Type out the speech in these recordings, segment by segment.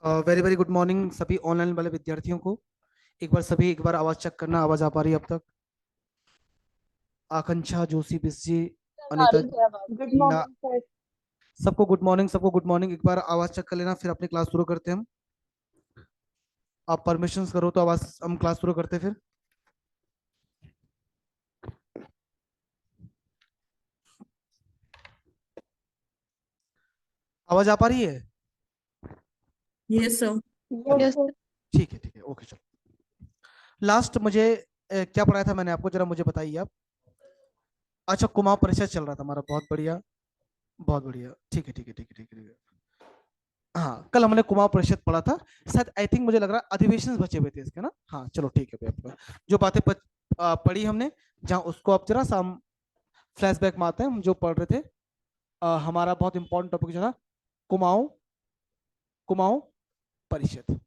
Very very good morning सभी online वाले विद्यार्थियों को। एक बार आवाज चेक करना, आवाज आ पा रही है अब तक? आकांक्षा, जोशी, बिस्जी, आ अनीता, रही है आवाज। गुड ना, मॉर्निंग सर। सबको गुड मॉर्निंग, सबको गुड मॉर्निंग। एक बार आवाज चेक कर लेना, फिर अपनी क्लास शुरू करते हैं हम। आप परमिशंस करो तो आवाज हम क्लास शुरू करते हैं फिर। आवाज आ पा रही है? Yes sir. Yes sir. ठीक है, ओके चलो। लास्ट मुझे क्या पढ़ाया था मैंने आपको, जरा मुझे बताइए आप। अच्छा, कुमाऊं परिषद चल रहा था हमारा, बहुत बढ़िया, बहुत बढ़िया। ठीक है, ठीक है, ठीक है, ठीक है, ठीक है। हाँ, कल हमने कुमाऊं परिषद पढ़ा था। शायद आई थिंक मुझे लग रहा है अधिवेशन बचे हुए थे इसके ना। हाँ चलो ठीक है भैया, जो बातें पढ़ी हमने, जहाँ उसको आप जरा सा हम फ्लैशबैक में आते हैं। हम जो पढ़ रहे थे, हमारा बहुत इंपॉर्टेंट टॉपिक जो था कुमाऊं कुमाऊं परिषद,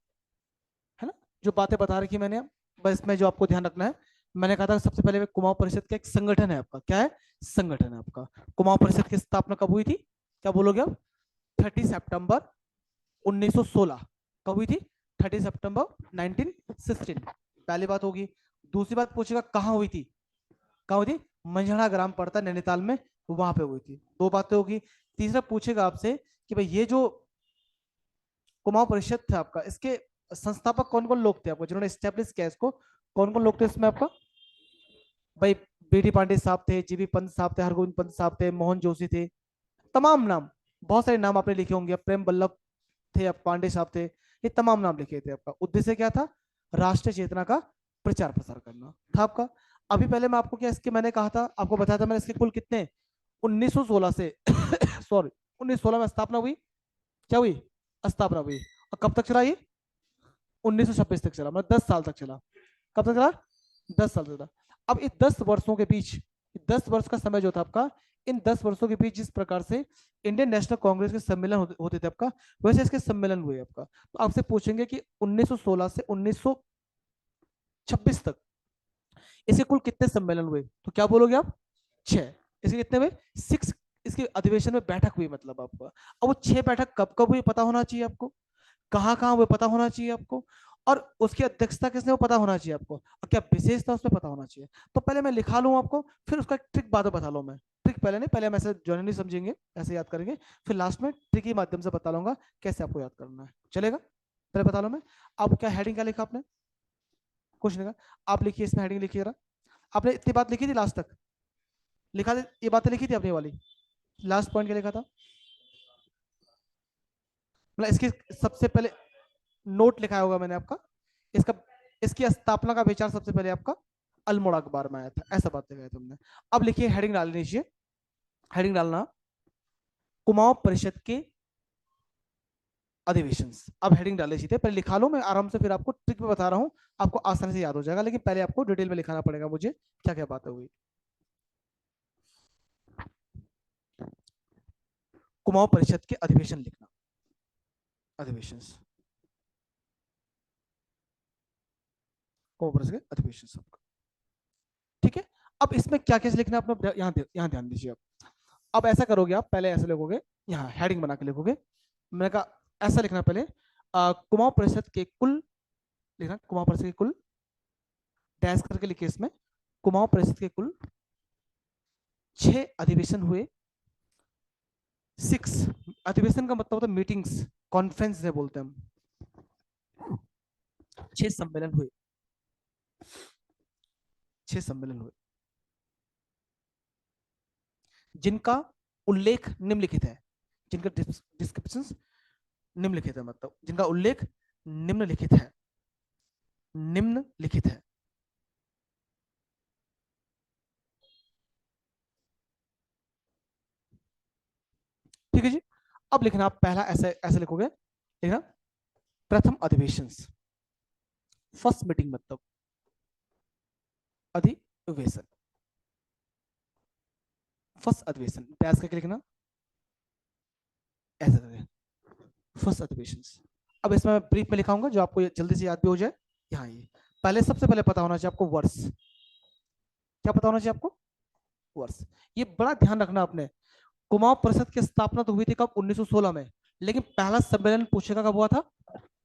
है ना। जो बातें बता रखी मैंने, बस इसमें जो आपको ध्यान रखना है, मैंने कहा था सबसे पहले कुमाऊं परिषद का एक संगठन है आपका। क्या है? संगठन है आपका। कुमाऊं परिषद की स्थापना कब हुई थी? क्या बोलोगे आप? 30 सितंबर 1916। कब हुई थी? 30 सितंबर 1916। पहली बात होगी। दूसरी बात पूछेगा कहाँ हुई थी? कहाँ हुई थी? मंझड़ा ग्राम पड़ता है नैनीताल में, वहां पे हुई थी। दो बातें होगी। तीसरा पूछेगा आपसे कि भाई ये जो कुमाऊं परिषद था आपका, इसके संस्थापक कौन कौन लोग थे आपको, जिन्होंने स्टैब्लिश किया इसको? कौन कौन लोग थे इसमें आपका? भाई बीडी पांडे साहब थे, जीबी पंत साहब थे, हरगोविंद पंत साहब थे, मोहन जोशी थे, तमाम नाम, बहुत सारे नाम आपने लिखे होंगे। प्रेम बल्लभ थे, अब पांडे साहब थे, ये तमाम नाम लिखे थे। आपका उद्देश्य क्या था? राष्ट्रीय चेतना का प्रचार प्रसार करना था आपका। अभी पहले मैं आपको क्या इसके मैंने कहा था, आपको बताया था मैंने, इसके कुल कितने 1916 से सॉरी 1916 में स्थापना हुई। क्या हुई? स्थापना हुई। और कब तक चला ये? 1926 तक चला, मतलब 10 साल तक चला। कब तक चला? 10 साल तक चला। अब इस 10 वर्षों के बीच, 10 वर्ष का समय जो था आपका, इन 10 वर्षों के बीच जिस प्रकार से इंडियन नेशनल कांग्रेस के सम्मेलन होते थे आपका, वैसे इसके सम्मेलन हुए आपका। तो आपसे पूछेंगे कि 1916 से 1926 तक इसके कुल कितने सम्मेलन हुए, तो क्या बोलोगे आप? 6। इसके कितने हुए? 6। इसके अधिवेशन में बैठक हुई मतलब आपका। अब वो 6 बैठक कब कब हुई पता होना चाहिए आपको, कहाँ कहाँ हुए पता होना चाहिए आपको, और उसकी अध्यक्षता किसने वो पता होना चाहिए आपको, और क्या विशेषता उसमें पता होना चाहिए। तो पहले मैं लिखा लूँ आपको, फिर उसका ट्रिक बाद में बता लूँ मैं। ट्रिक पहले नहीं, पहले हम ऐसे नहीं समझेंगे, ऐसे याद करेंगे, फिर लास्ट में ट्रिक के माध्यम से बता लूंगा कैसे आपको याद करना है। चलेगा? पहले बता लो मैं। आप क्या हेडिंग क्या लिखा आपने? कुछ नहीं लिखा। आप लिखिए, इसमें हेडिंग लिखिए जरा। आपने इतनी बात लिखी थी लास्ट तक? लिखा थी ये बातें, लिखी थी अपनी वाली? लास्ट पॉइंट क्या लिखा था? मतलब इसकी सबसे पहले नोट लिखा होगा मैंने आपका, इसका इसकी स्थापना का विचार सबसे पहले आपका अल्मोड़ा अखबार में आया था, ऐसा बात लिखा है तुमने। अब लिखिए, हेडिंग डाल लीजिए। हेडिंग डालना कुमाऊं परिषद के अधिवेशन। अब हेडिंग डाल लीजिए, पहले लिखा लो, मैं आराम से फिर आपको ट्रिक में बता रहा हूं, आपको आसानी से याद हो जाएगा, लेकिन पहले आपको डिटेल में लिखाना पड़ेगा मुझे क्या क्या बातें हुई। कुमाऊं परिषद के अधिवेशन लिखना, अधिवेशन, कुमाऊं परिषद के अधिवेशन सबका। ठीक है। अब इसमें क्या क्या लिखना है अपना, यहाँ ध्यान दीजिए। अब ऐसा करोगे आप, पहले ऐसे लिखोगे, यहाँ हेडिंग बना के लिखोगे। मैंने कहा ऐसा लिखना पहले, कुमाऊं परिषद के कुल, लिखना कुमाऊं परिषद के कुल, डैश करके लिखिए इसमें, कुमाऊं परिषद के कुल 6 अधिवेशन हुए। 6 अधिवेशन का मतलब होता है मीटिंग्स, कॉन्फ्रेंस से बोलते हैं हम। 6 सम्मेलन हुए, 6 सम्मेलन हुए, जिनका उल्लेख निम्नलिखित है, जिनका डिस्क्रिप्शन निम्नलिखित है, मतलब जिनका उल्लेख निम्नलिखित है, निम्नलिखित है। ठीक है जी। अब लिखना आप पहला ऐसे ऐसे लिखोगे, लिखना प्रथम अधिवेशन, फर्स्ट मीटिंग मतलब अधिवेशन, फर्स्ट अधिवेशन, प्रयास करके लिखना ऐसे, फर्स्ट अधिवेशन। अब इसमें मैं ब्रीफ में लिखाऊंगा जो आपको जल्दी से याद भी हो जाए। यहाँ ये पहले, सबसे पहले पता होना चाहिए आपको वर्ष। क्या पता होना चाहिए आपको? वर्ष। ये बड़ा ध्यान रखना आपने। कुमाऊं परिषद की स्थापना तो हुई थी कब? 1916 में, लेकिन पहला सम्मेलन पूछेगा कब हुआ था?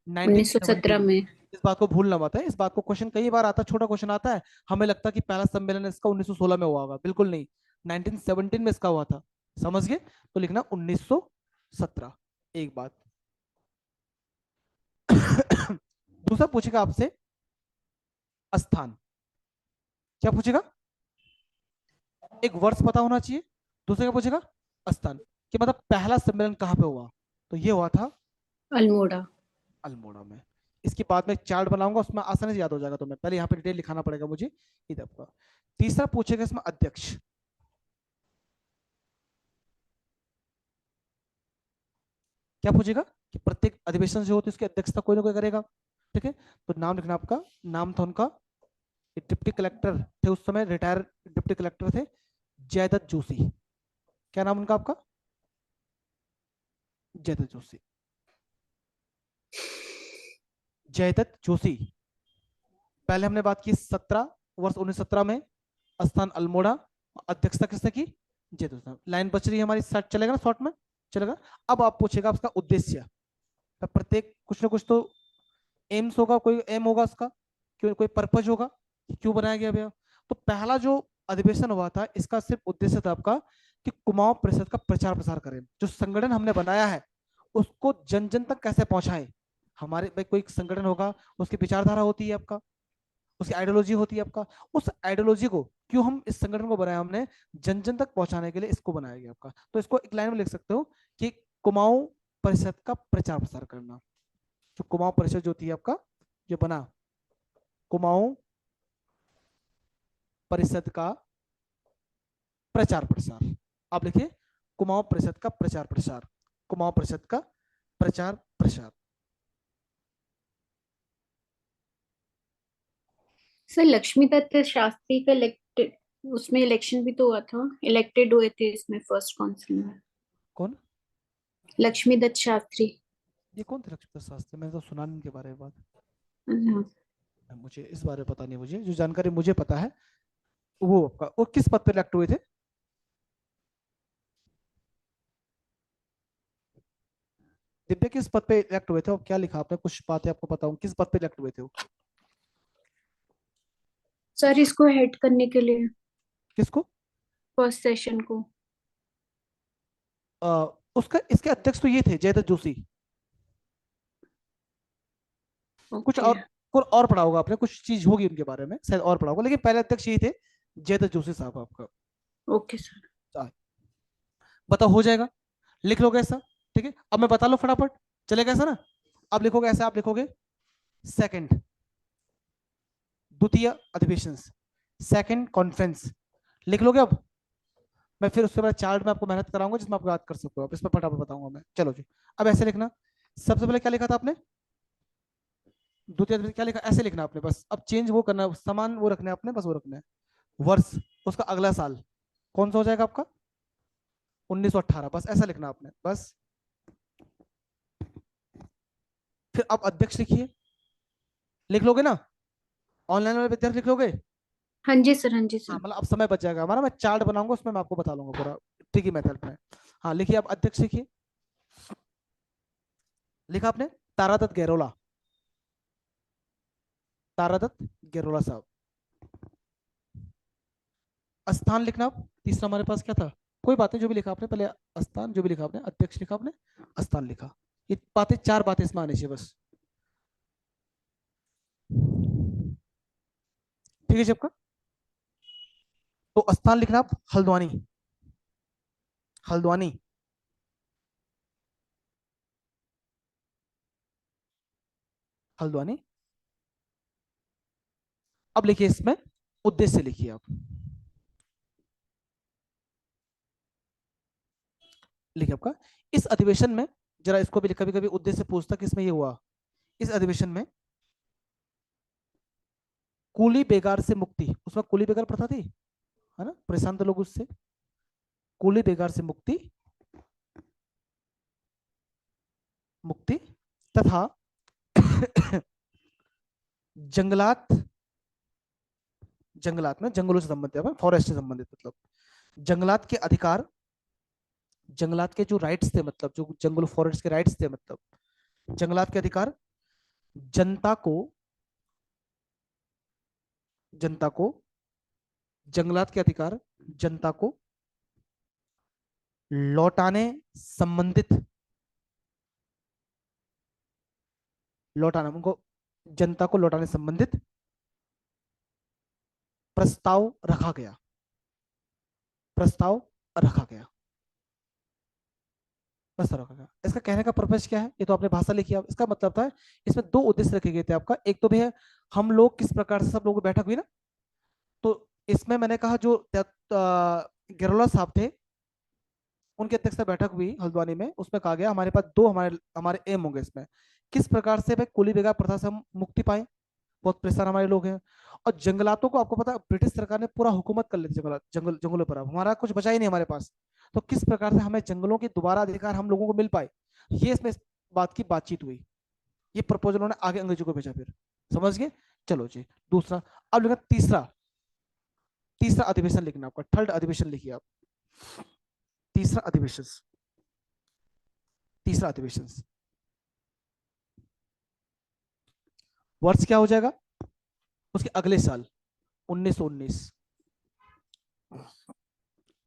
1917 1917 में। इस बात को भूलना मत है, इस बात को क्वेश्चन कई बार आता है, छोटा क्वेश्चन आता है, हमें लगता है कि पहला सम्मेलन इसका 1916 में हुआ होगा, बिल्कुल नहीं, 1917 में इसका हुआ था, समझ गए, तो लिखना 1917। एक बात। दूसरा पूछेगा आपसे स्थान, क्या पूछेगा, एक वर्ष पता होना चाहिए, दूसरे क्या पूछेगा स्थान, कि मतलब पहला सम्मेलन कहाँ पे हुआ, तो ये हुआ था अल्मोड़ा। अल्मोड़ा में। इसके बाद में चार्ट बनाऊंगा, उसमें आसानी से याद हो जाएगा, तो मैं पहले यहाँ पे डिटेल लिखाना पड़ेगा मुझे इधर का। तीसरा पूछेगा इसमें अध्यक्ष, क्या पूछेगा कि प्रत्येक अधिवेशन जो होती है उसकी अध्यक्षता कोई ना कोई करेगा, ठीक है, तो नाम लिखना आपका, नाम था उनका, डिप्टी कलेक्टर थे उस समय, रिटायर डिप्टी कलेक्टर थे, जयदत्त जोशी, क्या नाम उनका आपका, जयदत्त जोशी, जयदत्त जोशी। पहले हमने बात की 17 वर्ष 1917 में, स्थान अल्मोड़ा, अध्यक्षता किसने की, जयदत्त। लाइन बच रही है हमारी, शॉर्ट चलेगा ना, शॉर्ट में चलेगा। अब आप पूछेगा उसका उद्देश्य, प्रत्येक कुछ ना कुछ तो एम्स होगा, कोई एम होगा उसका, क्यों कोई पर्पज होगा, क्यों बनाया गया भैया। तो पहला जो अधिवेशन हुआ था इसका सिर्फ उद्देश्य था आपका कि कुमाऊं परिषद का प्रचार प्रसार करें, जो संगठन हमने बनाया है उसको जन जन तक कैसे पहुंचाएं। हमारे भाई कोई संगठन होगा, उसकी विचारधारा होती है आपका, उसकी आइडियोलॉजी होती है आपका, उस आइडियोलॉजी को क्यों हम इस संगठन को बनाया हमने, जन जन तक पहुंचाने के लिए इसको बनाया गया आपका। तो इसको एक लाइन में लिख सकते हो कि कुमाऊं परिषद का प्रचार प्रसार करना, जो कुमाऊं परिषद जो थी आपका, जो बना कुमाऊं परिषद का प्रचार प्रसार, आप लिखिए कुमाऊं परिषद का प्रचार प्रसार, कुमाऊं परिषद का प्रचार प्रसार। सर लक्ष्मी दत्त शास्त्री का इलेक्टेड, उसमें इलेक्शन भी तो हुआ था, इलेक्टेड हुए थे इसमें फर्स्ट काउंसिल में। कौन, लक्ष्मी दत्त शास्त्री। ये कौन थे लक्ष्मण शास्त्री, मैंने तो सुना नहीं इनके बारे में बात, हाँ। मुझे इस बारे में पता नहीं, मुझे जो जानकारी मुझे पता है वो आपका, वो किस पद पे इलेक्ट हुए थे, दिव्या किस पद पे इलेक्ट हुए थे, और क्या लिखा आपने, कुछ बातें आपको पता हो किस पद पे इलेक्ट हुए थे वो, सर इसको हेड करने के लिए किसको, फर्स्ट सेशन को। उसका इसके अध्यक्ष तो ये थे जयदत्त जोशी, कुछ ओके। और, कुछ और पढ़ा होगा आपने, कुछ चीज होगी उनके बारे में शायद और पढ़ा होगा, लेकिन पहले अध्यक्ष यही थे जयदत्त जोशी साहब आपका। Okay sir. बताओ हो जाएगा, लिख लोगे ऐसा, ठीक है, अब मैं बता लो फटाफट, चलेगा ऐसा ना। अब लिखोगे ऐसा, आप लिखोगे सेकंड, द्वितीय अधिवेशन, सेकंड कॉन्फ्रेंस, लिख लोगे अब। मैं फिर उसके बाद चार्ट में आपको मेहनत कराऊंगा जिसमें आप याद कर सकते हो, अब इसमें फटाफट बताऊंगा मैं, चलो जी। अब ऐसे लिखना, सबसे पहले क्या लिखा था आपने, द्वितीय अधिवेशन क्या लिखा, ऐसे लिखना आपने, बस अब चेंज वो करना, समान वो रखना है आपने, बस वो रखना है, वर्ष उसका अगला साल कौन सा हो जाएगा आपका, 1918, बस ऐसा लिखना आपने बस। फिर आप अध्यक्ष लिखिए, लिख लोगे ना, ऑनलाइन वाले विद्यार्थी लिख लोगे। हाँ जी सर, हाँ जी हाँ सर। मतलब अब समय बच जाएगा हमारा, मैं चार्ट बनाऊंगा उसमें मैं आपको बता दूंगा पूरा ट्रिकी मेथड में। हाँ लिखिए, आप अध्यक्ष लिखिए, लिखा आपने तारादत्त गहरोला, तारादत्त गहरोला साहब। स्थान लिखना आप, तीसरा हमारे पास क्या था, कोई बात नहीं, जो भी लिखा आपने पहले, स्थान जो भी लिखा आपने, अध्यक्ष लिखा आपने, स्थान लिखा, ये बातें चार बातें इसमें आनी चाहिए बस, ठीक है जी आपका। तो स्थान लिखना आप हल्द्वानी, हल्द्वानी, हल्द्वानी। अब लिखिए इसमें उद्देश्य लिखिए आप, लिखिए आपका इस अधिवेशन में, जरा इसको भी कभी कभी उद्देश्य पूछता कि इसमें ये हुआ, इस अधिवेशन में कुली बेगार से मुक्ति, उसमें कुली बेगार प्रथा थी, है ना, परेशान थे लोग उससे, कुली बेगार से मुक्ति, मुक्ति तथा जंगलात, जंगलात में जंगलों से संबंधित है, फॉरेस्ट से संबंधित, मतलब जंगलात के अधिकार, जंगलात के जो राइट्स थे, मतलब जो जंगल फॉरेस्ट के राइट्स थे, मतलब जंगलात के अधिकार, जनता को जनता को जंगलात के अधिकार जनता को लौटाने संबंधित लौटाना उनको जनता को लौटाने संबंधित प्रस्ताव रखा गया। प्रस्ताव रखा गया। प्रस्ताव रखा गया। इसका कहने का पर्पस क्या है? ये तो आपने भाषा लिखी। आप इसका मतलब था इसमें दो उद्देश्य रखे गए थे आपका। एक तो भी है हम लोग किस प्रकार से सब लोगों की बैठक हुई ना, तो इसमें मैंने कहा जो गिरोला साहब थे उनकी अध्यक्षता बैठक हुई हल्द्वानी में, उसमें कहा गया हमारे पास दो हमारे हमारे एम होंगे इसमें, किस प्रकार से भाई कुली बेगा प्रथा से हम मुक्ति पाए, बहुत परेशान हमारे लोग हैं। और जंगलातों को आपको पता है ब्रिटिश सरकार ने पूरा हुकूमत कर ली थी जंगलों पर, अब हमारा कुछ बचा ही नहीं हमारे पास। तो किस प्रकार से हमें जंगलों की दोबारा अधिकार हम लोगों को मिल पाए, ये इसमें इस बात की बातचीत हुई। ये प्रपोजल उन्होंने आगे अंग्रेजों को भेजा। फिर समझ गए? चलो जी दूसरा। अब लिखा तीसरा। तीसरा अधिवेशन लिखना आपका, थर्ड अधिवेशन लिखिए आप। तीसरा अधिवेशन। तीसरा अधिवेशन वर्ष क्या हो जाएगा? उसके अगले साल 1919।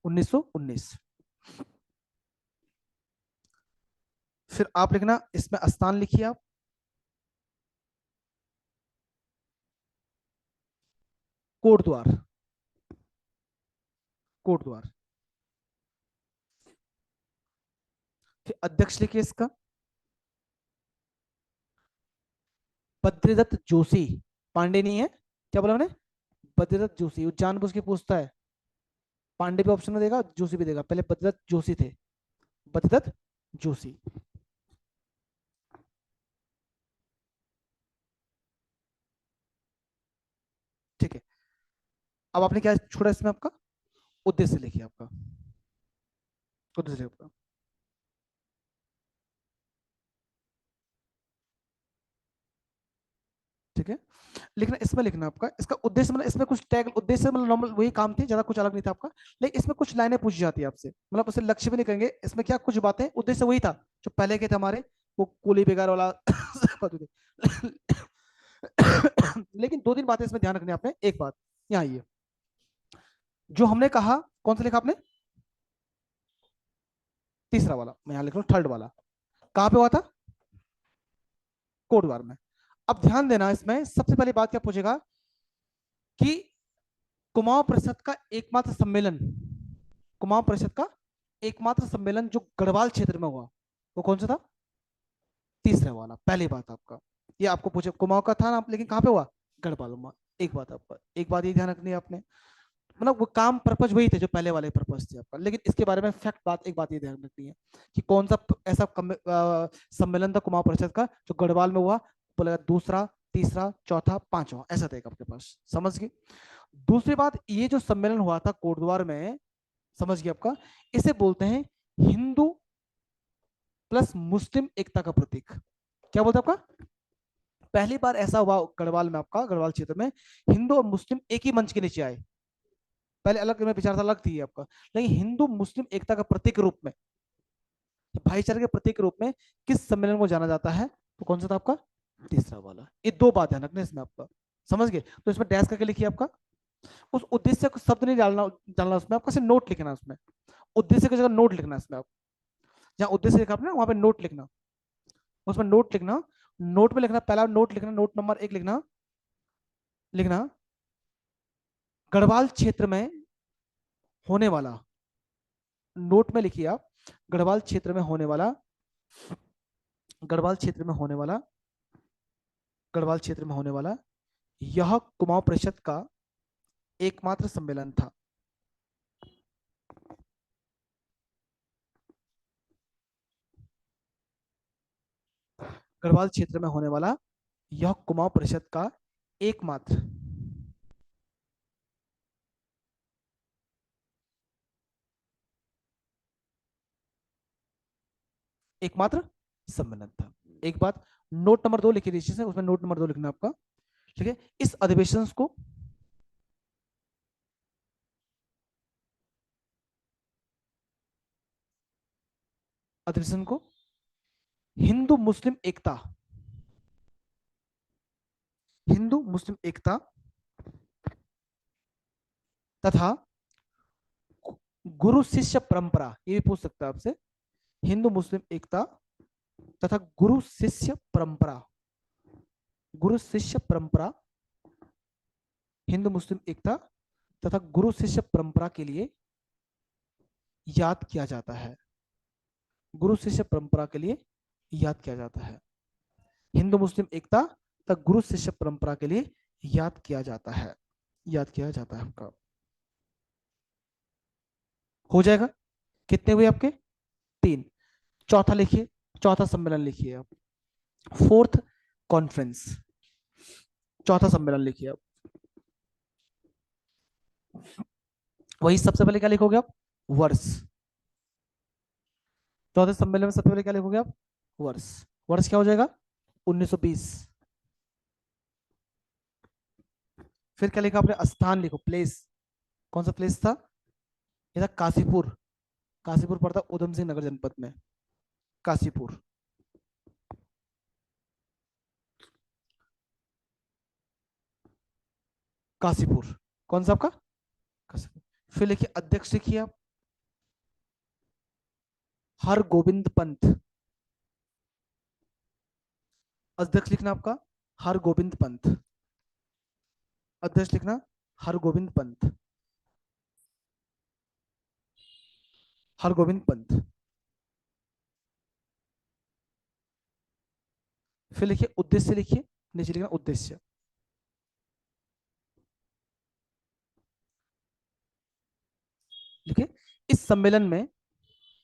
1919। फिर आप लिखना इसमें स्थान लिखिए आप। कोटद्वार। कोटद्वार। फिर अध्यक्ष लिखिए इसका बद्रीदत्त जोशी। पांडे नहीं है। क्या बोला मैंने? बद्रीदत्त जोशी। वो जानबूझ के पूछता है, पांडे भी ऑप्शन में देगा जोशी भी देगा, पहले बद्रीदत्त जोशी थे। बद्रीदत्त जोशी। ठीक है। अब आपने क्या छोड़ा इसमें आपका उद्देश्य लिखिए आपका। उद्देश्य आपका ठीक है। लिखना इसमें लिखना आपका इसका उद्देश्य, मतलब इसमें कुछ टैग उद्देश्य मतलब नॉर्मल वही काम थी, ज्यादा कुछ अलग नहीं था आपका। लेकिन इसमें कुछ लाइनें पूछी जाती है आपसे, मतलब उसे लक्ष्य भी नहीं करेंगे इसमें, क्या कुछ बातें उद्देश्य वही था जो पहले के थे हमारे, वो कूली बेगार वाला लेकिन दो तीन बातें इसमें ध्यान रखनी है आपने। एक बात यहाँ ये जो हमने कहा, कौन सा लिखा आपने? तीसरा वाला। मैं यहाँ लिख रहा हूँ थर्ड वाला। कहां पे हुआ था? कोटद्वार में। अब ध्यान देना इसमें सबसे पहली बात क्या पूछेगा कि कुमाऊं परिषद का एकमात्र सम्मेलन, कुमाऊं परिषद का एकमात्र सम्मेलन जो गढ़वाल क्षेत्र में हुआ वो कौन सा था? तीसरा वाला। पहली बात आपका ये आपको पूछे कुमाऊं का था ना, लेकिन कहां पे हुआ? गढ़वाल में। एक बात आपका, एक बात ये ध्यान रखनी है आपने, मतलब वो काम पर्पज वही थे जो पहले वाले पर्पज थे आपका, लेकिन इसके बारे में फैक्ट बात एक बात ये ध्यान रखनी है कि कौन सा ऐसा सम्मेलन था कुमाऊं परिषद का जो गढ़वाल में हुआ, बोलेगा दूसरा, तीसरा, चौथा, पांचवा, ऐसा था एक आपके पास। समझ गए? दूसरी बात, ये जो सम्मेलन हुआ था कोटद्वार में, समझ गए आपका, इसे बोलते हैं हिंदू प्लस मुस्लिम एकता का प्रतीक। क्या बोलते हैं आपका? पहली बार ऐसा हुआ गढ़वाल में आपका, गढ़वाल क्षेत्र में हिंदू और मुस्लिम एक ही मंच के नीचे आए। पहले अलग में विचारधारा अलग थी आपका, लेकिन हिंदू मुस्लिम एकता का प्रतीक के रूप में, भाईचारे के प्रतीक के रूप में किस सम्मेलन को जाना जाता है? तो कौन सा था आपका? तीसरा वाला। ये दो बात ध्यान रखना इसमें आपका। समझ गए? तो इसमें डैश करके लिखिए आपका। उस उद्देश्य को शब्द नहीं डालना डालना उसमें, आपका सिर्फ नोट लिखना उसमें। उद्देश्य की जगह नोट लिखना इसमें आप, जहां उद्देश्य लिखा आपने वहां पे नोट लिखना, उसमें नोट लिखना। नोट में लिखना, पहला नोट लिखना, नोट नंबर एक लिखना। लिखना गढ़वाल क्षेत्र में होने वाला, नोट में लिखिए आप गढ़वाल क्षेत्र में होने वाला, गढ़वाल क्षेत्र में होने वाला, गढ़वाल क्षेत्र में होने वाला यह कुमाऊं परिषद का एकमात्र सम्मेलन था। गढ़वाल क्षेत्र में होने वाला यह कुमाऊं परिषद का एकमात्र एकमात्र सम्मेलन था। एक बात। नोट नंबर दो लिखिए नीचे से, उसमें नोट नंबर दो लिखना आपका। ठीक है। इस अधिवेशन को, अधिवेशन को हिंदू मुस्लिम एकता, हिंदू मुस्लिम एकता तथा गुरु शिष्य परंपरा, ये भी पूछ सकता है आपसे। हिंदू मुस्लिम एकता तथा गुरु शिष्य परंपरा, गुरु शिष्य परंपरा, हिंदू मुस्लिम एकता तथा गुरु शिष्य परंपरा के लिए याद किया जाता है। गुरु शिष्य परंपरा के लिए याद किया जाता है। हिंदू मुस्लिम एकता तथा गुरु शिष्य परंपरा के लिए याद किया जाता है, याद किया जाता है आपका। हो जाएगा। कितने हुए आपके? 3। चौथा लिखिए, चौथा सम्मेलन लिखिए आप, फोर्थ कॉन्फ्रेंस, चौथा सम्मेलन लिखिए आप। वही सबसे पहले क्या लिखोगे आप? वर्ष। चौथे सम्मेलन में सबसे पहले क्या लिखोगे आप? वर्ष। वर्ष क्या हो जाएगा? 1920। फिर क्या लिखा आपने? स्थान लिखो, प्लेस। कौन सा प्लेस था? ये था काशीपुर। काशीपुर पड़ता उधम सिंह नगर जनपद में, काशीपुर। काशीपुर कौन सा आपका? काशीपुर। फिर लिखिए अध्यक्ष, लिखिए आप हर गोविंद पंत। अध्यक्ष लिखना आपका हर गोविंद पंत। अध्यक्ष लिखना हर गोविंद पंत, हर गोविंद पंत। फिर लिखिए उद्देश्य, लिखिए नीचे लिखना उद्देश्य। लिखिए इस सम्मेलन में,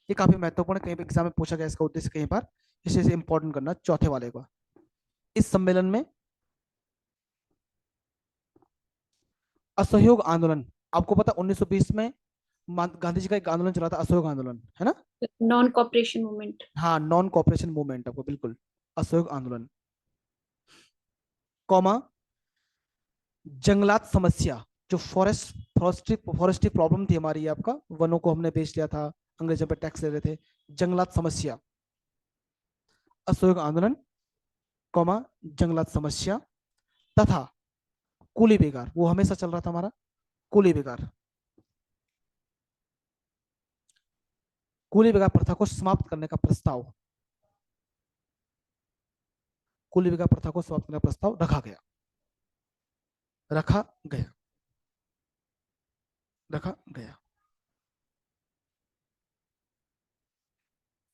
ये काफी महत्वपूर्ण है, कहीं एग्जाम में पूछा गया इसका उद्देश्य कहीं पर, इसे इंपॉर्टेंट करना चौथे वाले को। इस सम्मेलन में असहयोग आंदोलन, आपको पता 1920 में गांधी जी का एक आंदोलन चला था, असहयोग आंदोलन, है ना? Non cooperation movement. हाँ, नॉन कॉपरेशन मूवमेंट, आपको बिल्कुल असहयोग आंदोलन, कॉमा जंगलात समस्या, जो फॉरेस्ट्री प्रॉब्लम थी हमारी, आपका वनों को हमने बेच लिया था, अंग्रेजों पर टैक्स ले रहे थे, जंगलात समस्या, असहयोग आंदोलन, कॉमा जंगलात समस्या तथा कुली बेगार, वो हमेशा चल रहा था हमारा, कुली बेगार, कुली बेगार प्रथा को समाप्त करने का प्रस्ताव, कुली बेगार प्रथा को समाप्त करने का प्रस्ताव रखा गया, रखा गया, रखा गया,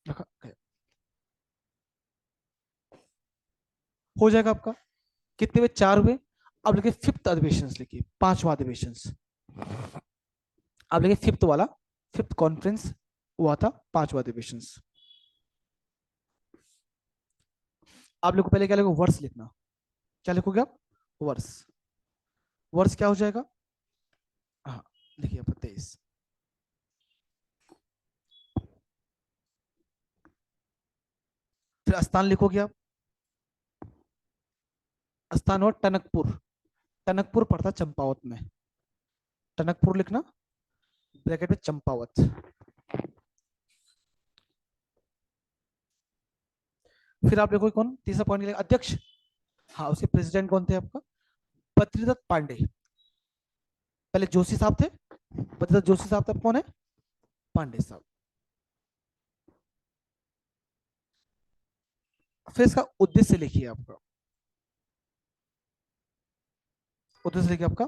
रखा गया। हो जाएगा आपका। कितने हुए? 4 हुए। अब लिखिए फिफ्थ अधिवेशन, लिखिए पांचवा अधिवेशन। अब लिखिए फिफ्थ वाला, फिफ्थ कॉन्फ्रेंस हुआ था, पांचवा अधिवेशन। आप लोग को पहले क्या लिखो? वर्ष लिखना। क्या लिखोगे आप? वर्ष। वर्ष क्या हो जाएगा? हाँ, लिखिए 23। फिर स्थान लिखोगे आप, स्थान हो टनकपुर। टनकपुर पड़ता चंपावत में, टनकपुर लिखना, ब्रैकेट में चंपावत। फिर आप लिखोगे कौन? तीसरा पॉइंट लिखा अध्यक्ष। हाँ, उसके प्रेसिडेंट कौन थे आपका? बद्रीदत्त पांडे। पहले जोशी साहब थे, बद्रीदत्त जोशी साहब थे, कौन है? पांडे साहब। फिर इसका उद्देश्य लिखिए आपका, उद्देश्य लिखिए आपका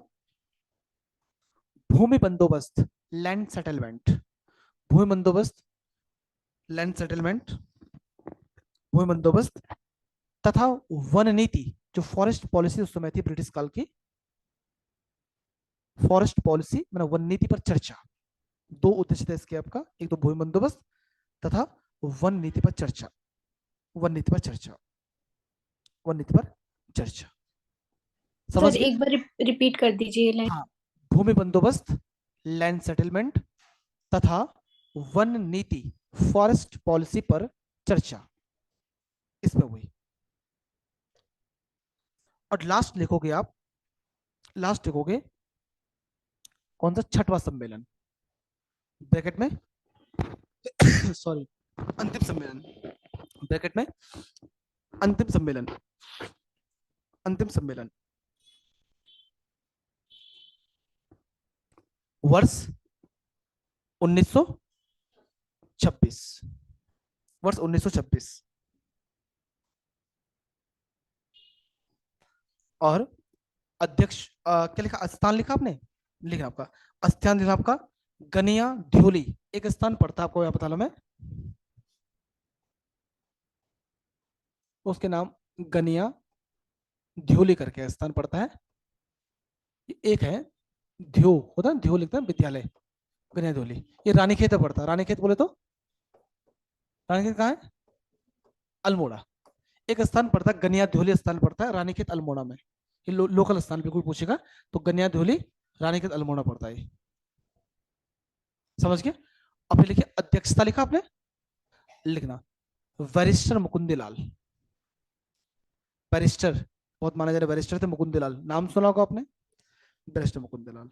भूमि बंदोबस्त, लैंड सेटलमेंट, भूमि बंदोबस्त, लैंड सेटलमेंट, भूमि बंदोबस्त तथा वन नीति, जो फॉरेस्ट पॉलिसी उस समय थी ब्रिटिश काल की, फॉरेस्ट पॉलिसी मतलब वन नीति पर चर्चा। 2 उद्देश्य थे इसके आपका, एक तो भूमि बंदोबस्त तथा वन नीति पर चर्चा, वन नीति पर चर्चा, वन नीति पर चर्चा। समझ सर गए? एक बार रिपीट कर दीजिए लाइन। हाँ, भूमि बंदोबस्त, लैंड सेटलमेंट तथा वन नीति, फॉरेस्ट पॉलिसी पर चर्चा, इसमें हुई। और लास्ट लिखोगे आप, लास्ट लिखोगे कौन सा? छठवां सम्मेलन, ब्रैकेट में सॉरी, अंतिम सम्मेलन, ब्रैकेट में अंतिम सम्मेलन, अंतिम सम्मेलन। वर्ष 1926, वर्ष 1926। और अध्यक्ष क्या लिखा, स्थान लिखा आपने, लिखा आपका स्थान लिखा आपका गनिया ध्योली, एक स्थान पड़ता है आपको यहाँ बता लो मैं, उसके नाम गनिया ध्योली करके स्थान पड़ता है। एक है ध्यो, होता है ध्यो लिखता है विद्यालय, गनिया ध्योली, ये रानीखेत में पड़ता है। रानीखेत बोले तो रानीखेत कहाँ है, अल्मोड़ा। एक स्थान पड़ता है गनिया ध्योली, स्थान पड़ता है रानीखेत अल्मोड़ा में। ये लोकल स्थान पे कोई पूछेगा तो गनिया ध्योली रानीखेत अल्मोड़ा पड़ता है, समझ गए। अब फिर लिखिए अध्यक्षता, लिखा आपने, लिखना वरिष्ठर मुकुंदलाल, बैरिस्टर, बहुत माना जा रहा है बैरिस्टर थे मुकुंदलाल, नाम सुना होगा आपने, बैरिस्टर मुकुंदलाल।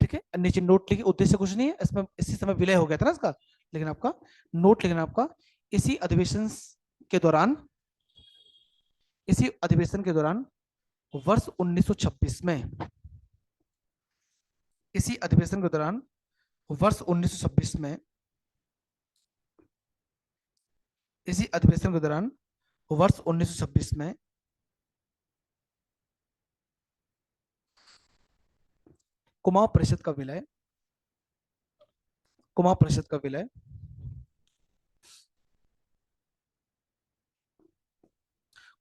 ठीक है, नीचे नोट लिखिए, उद्देश्य कुछ नहीं है इसमें, इसी समय विलय हो गया था ना इसका, लेकिन आपका नोट लिखना आपका इसी अधिवेशन के दौरान, इसी अधिवेशन के दौरान वर्ष 1926 में, इसी अधिवेशन के दौरान वर्ष 1926 में, इसी अधिवेशन के दौरान वर्ष 1926 में कुमाऊं परिषद का विलय, कुमाऊं परिषद का विलय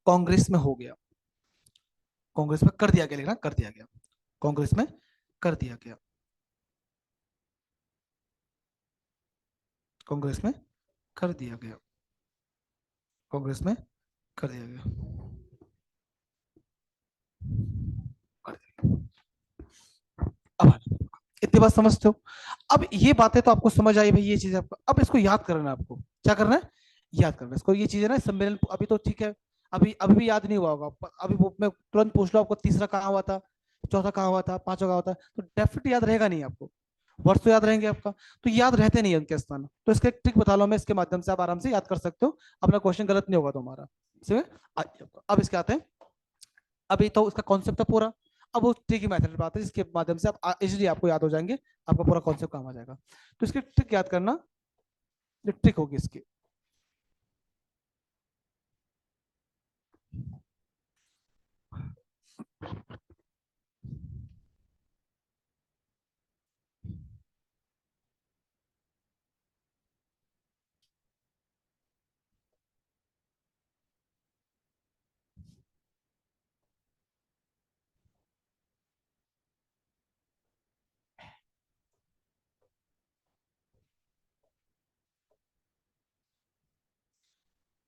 कांग्रेस में हो गया, कांग्रेस में कर दिया गया, लिखना कर दिया गया, कांग्रेस में कर दिया गया, कांग्रेस में कर दिया गया, कांग्रेस में कर दिया गया, कर दिया गया। अब इतनी बात समझते हो। अब ये बातें तो आपको समझ आई भाई, ये चीज आपको अब इसको याद करना है, आपको क्या करना है, याद करना है इसको, ये चीजें ना सम्मेलन अभी तो ठीक है, अभी अभी भी याद नहीं हुआ होगा, अभी वो मैं तुरंत पूछ लो आपको तीसरा कहाँ हुआ था, चौथा कहाँ हुआ था, पांचवा कहाँ हुआ था, तो डेफिनेटली याद रहेगा नहीं आपको, वर्ष तो याद रहेंगे आपका, तो याद रहते नहीं है उनके स्थान, तो इसका एक ट्रिक बता लो मैं, इसके माध्यम से आप आराम से याद कर सकते हो, अपना क्वेश्चन गलत नहीं होगा तुम्हारा। अब इसके आते हैं, अभी तो उसका कॉन्सेप्ट है पूरा, अब वो ट्रिक मेथड बात है जिसके माध्यम से आप इजीली आपको याद हो जाएंगे, आपका पूरा कॉन्सेप्ट काम आ जाएगा। तो इसकी ट्रिक याद करना, जो ट्रिक होगी इसकी,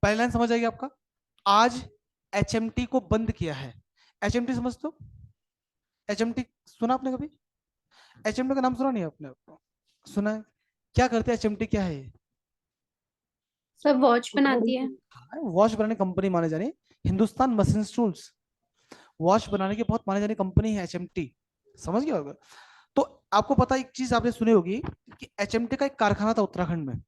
पहली लाइन समझ आएगी आपका, आज एचएमटी को बंद किया है, एचएमटी समझ दो, एचएमटी सुना आपने कभी, एचएमटी का नाम सुना नहीं आपने, सुना है, क्या करते हैं एचएमटी, क्या है, सब वॉच बनाती है। वॉच बनाने कंपनी माने जाने, हिंदुस्तान मशीन टूल्स, वॉच बनाने की बहुत माने जाने कंपनी है एचएमटी, समझ गया होगा। तो आपको पता एक चीज आपने सुनी होगी कि एचएमटी का एक कारखाना था उत्तराखंड में,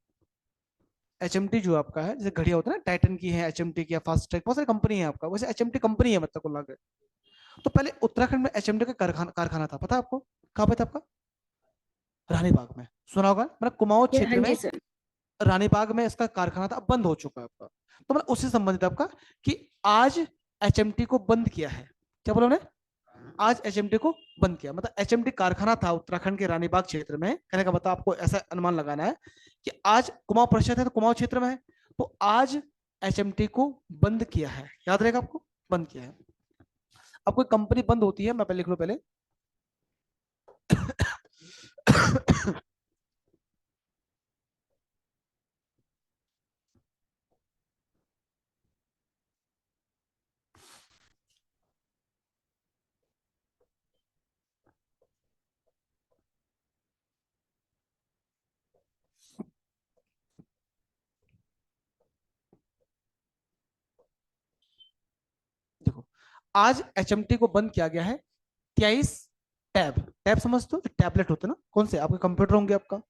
एचएमटी जो आपका है, जैसे घड़ियां होता है ना, टाइटन की है, एचएमटी की है, फास्ट ट्रैक, बहुत सारी कंपनी है आपका, वैसे एचएमटी कंपनी है मतलब कुल मिलाकर। तो पहले उत्तराखंड में एचएमटी का कारखाना था, पता है आपको कहाँ पे था आपका, रानी बाग में, सुना होगा, मतलब कुमाऊं क्षेत्र हाँ में जी सर। रानी बाग में इसका कारखाना था, अब बंद हो चुका है आपका। तो मतलब उससे संबंधित आपका कि आज एचएमटी को बंद किया है, क्या बोला उन्होंने, आज एचएमटी को बंद किया, मतलब एचएमटी कारखाना था उत्तराखंड के रानीबाग क्षेत्र में, कहने का मतलब आपको ऐसा अनुमान लगाना है कि आज कुमाऊं परिषद है तो कुमाऊं क्षेत्र में है, तो आज एचएमटी को बंद किया है, याद रहेगा आपको, बंद किया है। अब कोई कंपनी बंद होती है, मैं पहले लिख लूं पहले देखो, आज एचएमटी को बंद किया गया है 23 टैब, टैब समझ दो, टैबलेट होते हैं ना, कौन से आपके कंप्यूटर होंगे आपका,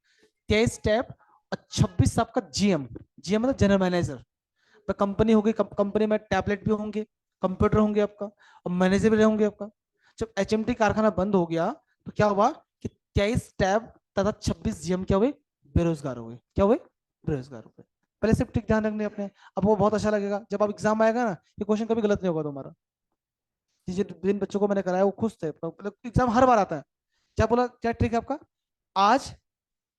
23 टैब और 26 आपका जीएम, जीएम मतलब जनरल मैनेजर, कंपनी होगी, कंपनी में टैबलेट भी होंगे, कंप्यूटर होंगे आपका और मैनेजर भी होंगे आपका। जब एचएमटी कारखाना बंद हो गया तो क्या हुआ कि 23 टैब तथा 26 जीएम क्या हुए, बेरोजगार हो गए। क्या हुए, बेरोजगार हो गए। पहले सिर्फ ठीक ध्यान रखने अपने, अब वो बहुत अच्छा लगेगा जब आप एग्जाम आएगा ना, ये क्वेश्चन कभी गलत नहीं होगा तुम्हारा। जिन बच्चों को मैंने कराया वो खुश थे, मतलब एग्जाम हर बार आता है। क्या बोला, क्या ट्रिक है आपका, आज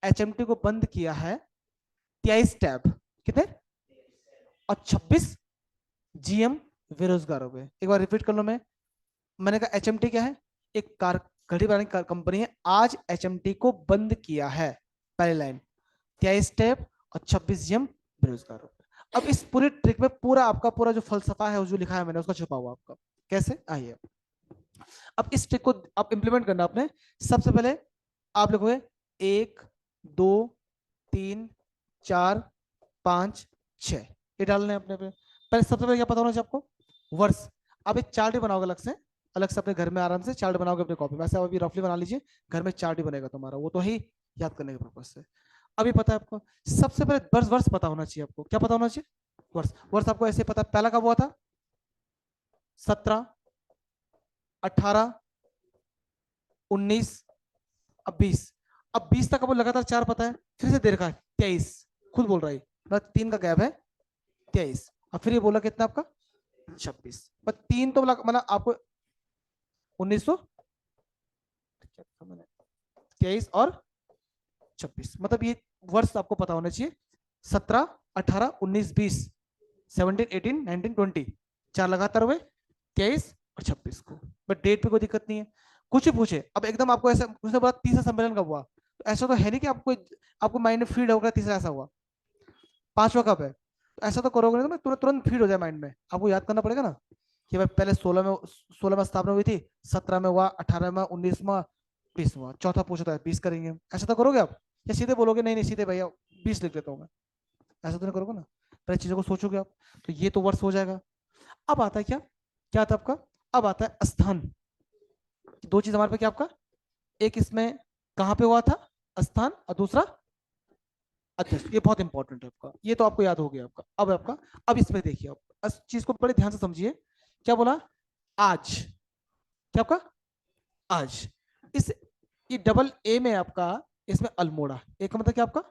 एचएमटी को बंद किया है 23 टैब, कितने, और 26 जीएम बेरोजगार हो गए। एक बार रिपीट कर लो। मैंने कहा एचएमटी क्या है, एक कार घड़ी बनाने की कंपनी है। आज एचएमटी को बंद किया है, पहली लाइन, 23 टैब और 26 जीएम बेरोजगार हो गए। अब इस पूरी ट्रिक में पूरा आपका पूरा जो फलसफा है, जो लिखा है मैंने, उसका छुपा हुआ आपका कैसे, आइए। अब इस ट्रिक को आप इंप्लीमेंट करना आपने। सबसे पहले आप लिखोगे 1 2 3 4 5 6, ये डालने अपने पे। पहले सबसे पहले क्या पता होना चाहिए आपको, वर्ष। आप एक चार्ट ही बनाओगे अलग से अपने घर में आराम से चार्ट बनाओगे अपने कॉपी में। वैसे अभी रफली बना लीजिए, घर में चार्ट ही बनेगा तुम्हारा, वो तो ही याद करने के पर्पज से। अभी पता है आपको, सबसे पहले वर्ष, वर्ष पता होना चाहिए आपको। क्या पता होना चाहिए, वर्ष। वर्ष आपको ऐसे पता, पहला कब हुआ था, 17, 18, 19, अब 20। अब 20 तक आपको लगातार चार पता है, फिर से दे रखा है 23, खुद बोल रहा है, मतलब 3 का गैप है 23, और फिर ये बोला कितना आपका 26, पर 3 तो मतलब आपको 1900 23 और 26, मतलब ये वर्ष आपको पता होना चाहिए। 17, 18, 19, 20, 17, 18, 19, 20, चार लगातार हुए 23 और 26 को। बट डेट पे कोई दिक्कत नहीं है, कुछ ही पूछे। अब एकदम आपको ऐसा उसने बोला तीसरा सम्मेलन कब हुआ, तो ऐसा तो है नहीं कि आपको माइंड में फीड होगा तीसरा ऐसा हुआ, पांचवा कब है, तो ऐसा तो करोगे ना तुरंत तुरंत फीड हो जाए माइंड में। आपको याद करना पड़ेगा ना कि भाई पहले 16 में स्थापना हुई थी, 17 में हुआ, 18 में, 19 में, 20 में। चौथा पूछा था 20 करेंगे, ऐसा तो करोगे आप, या सीधे बोलोगे नहीं नहीं सीधे भैया 20 लिख देता हूँ मैं, ऐसा तो नहीं करोगे ना। पहले चीजों को सोचोगे आप, तो ये तो वर्ष हो जाएगा। अब आता है क्या, क्या आता है आपका, अब आता है स्थान। दो चीज हमारे पे क्या आपका, एक इसमें कहां पे हुआ था स्थान, और दूसरा अध्यक्ष। ये बहुत इंपॉर्टेंट है आपका, ये तो आपको याद हो गया आपका। अब आपका, अब इसमें देखिए आप इस चीज को बड़े ध्यान से समझिए। क्या बोला, आज, क्या आपका, आज। इस ये डबल ए में आपका, इसमें अल्मोड़ा, एक का मतलब क्या आपका,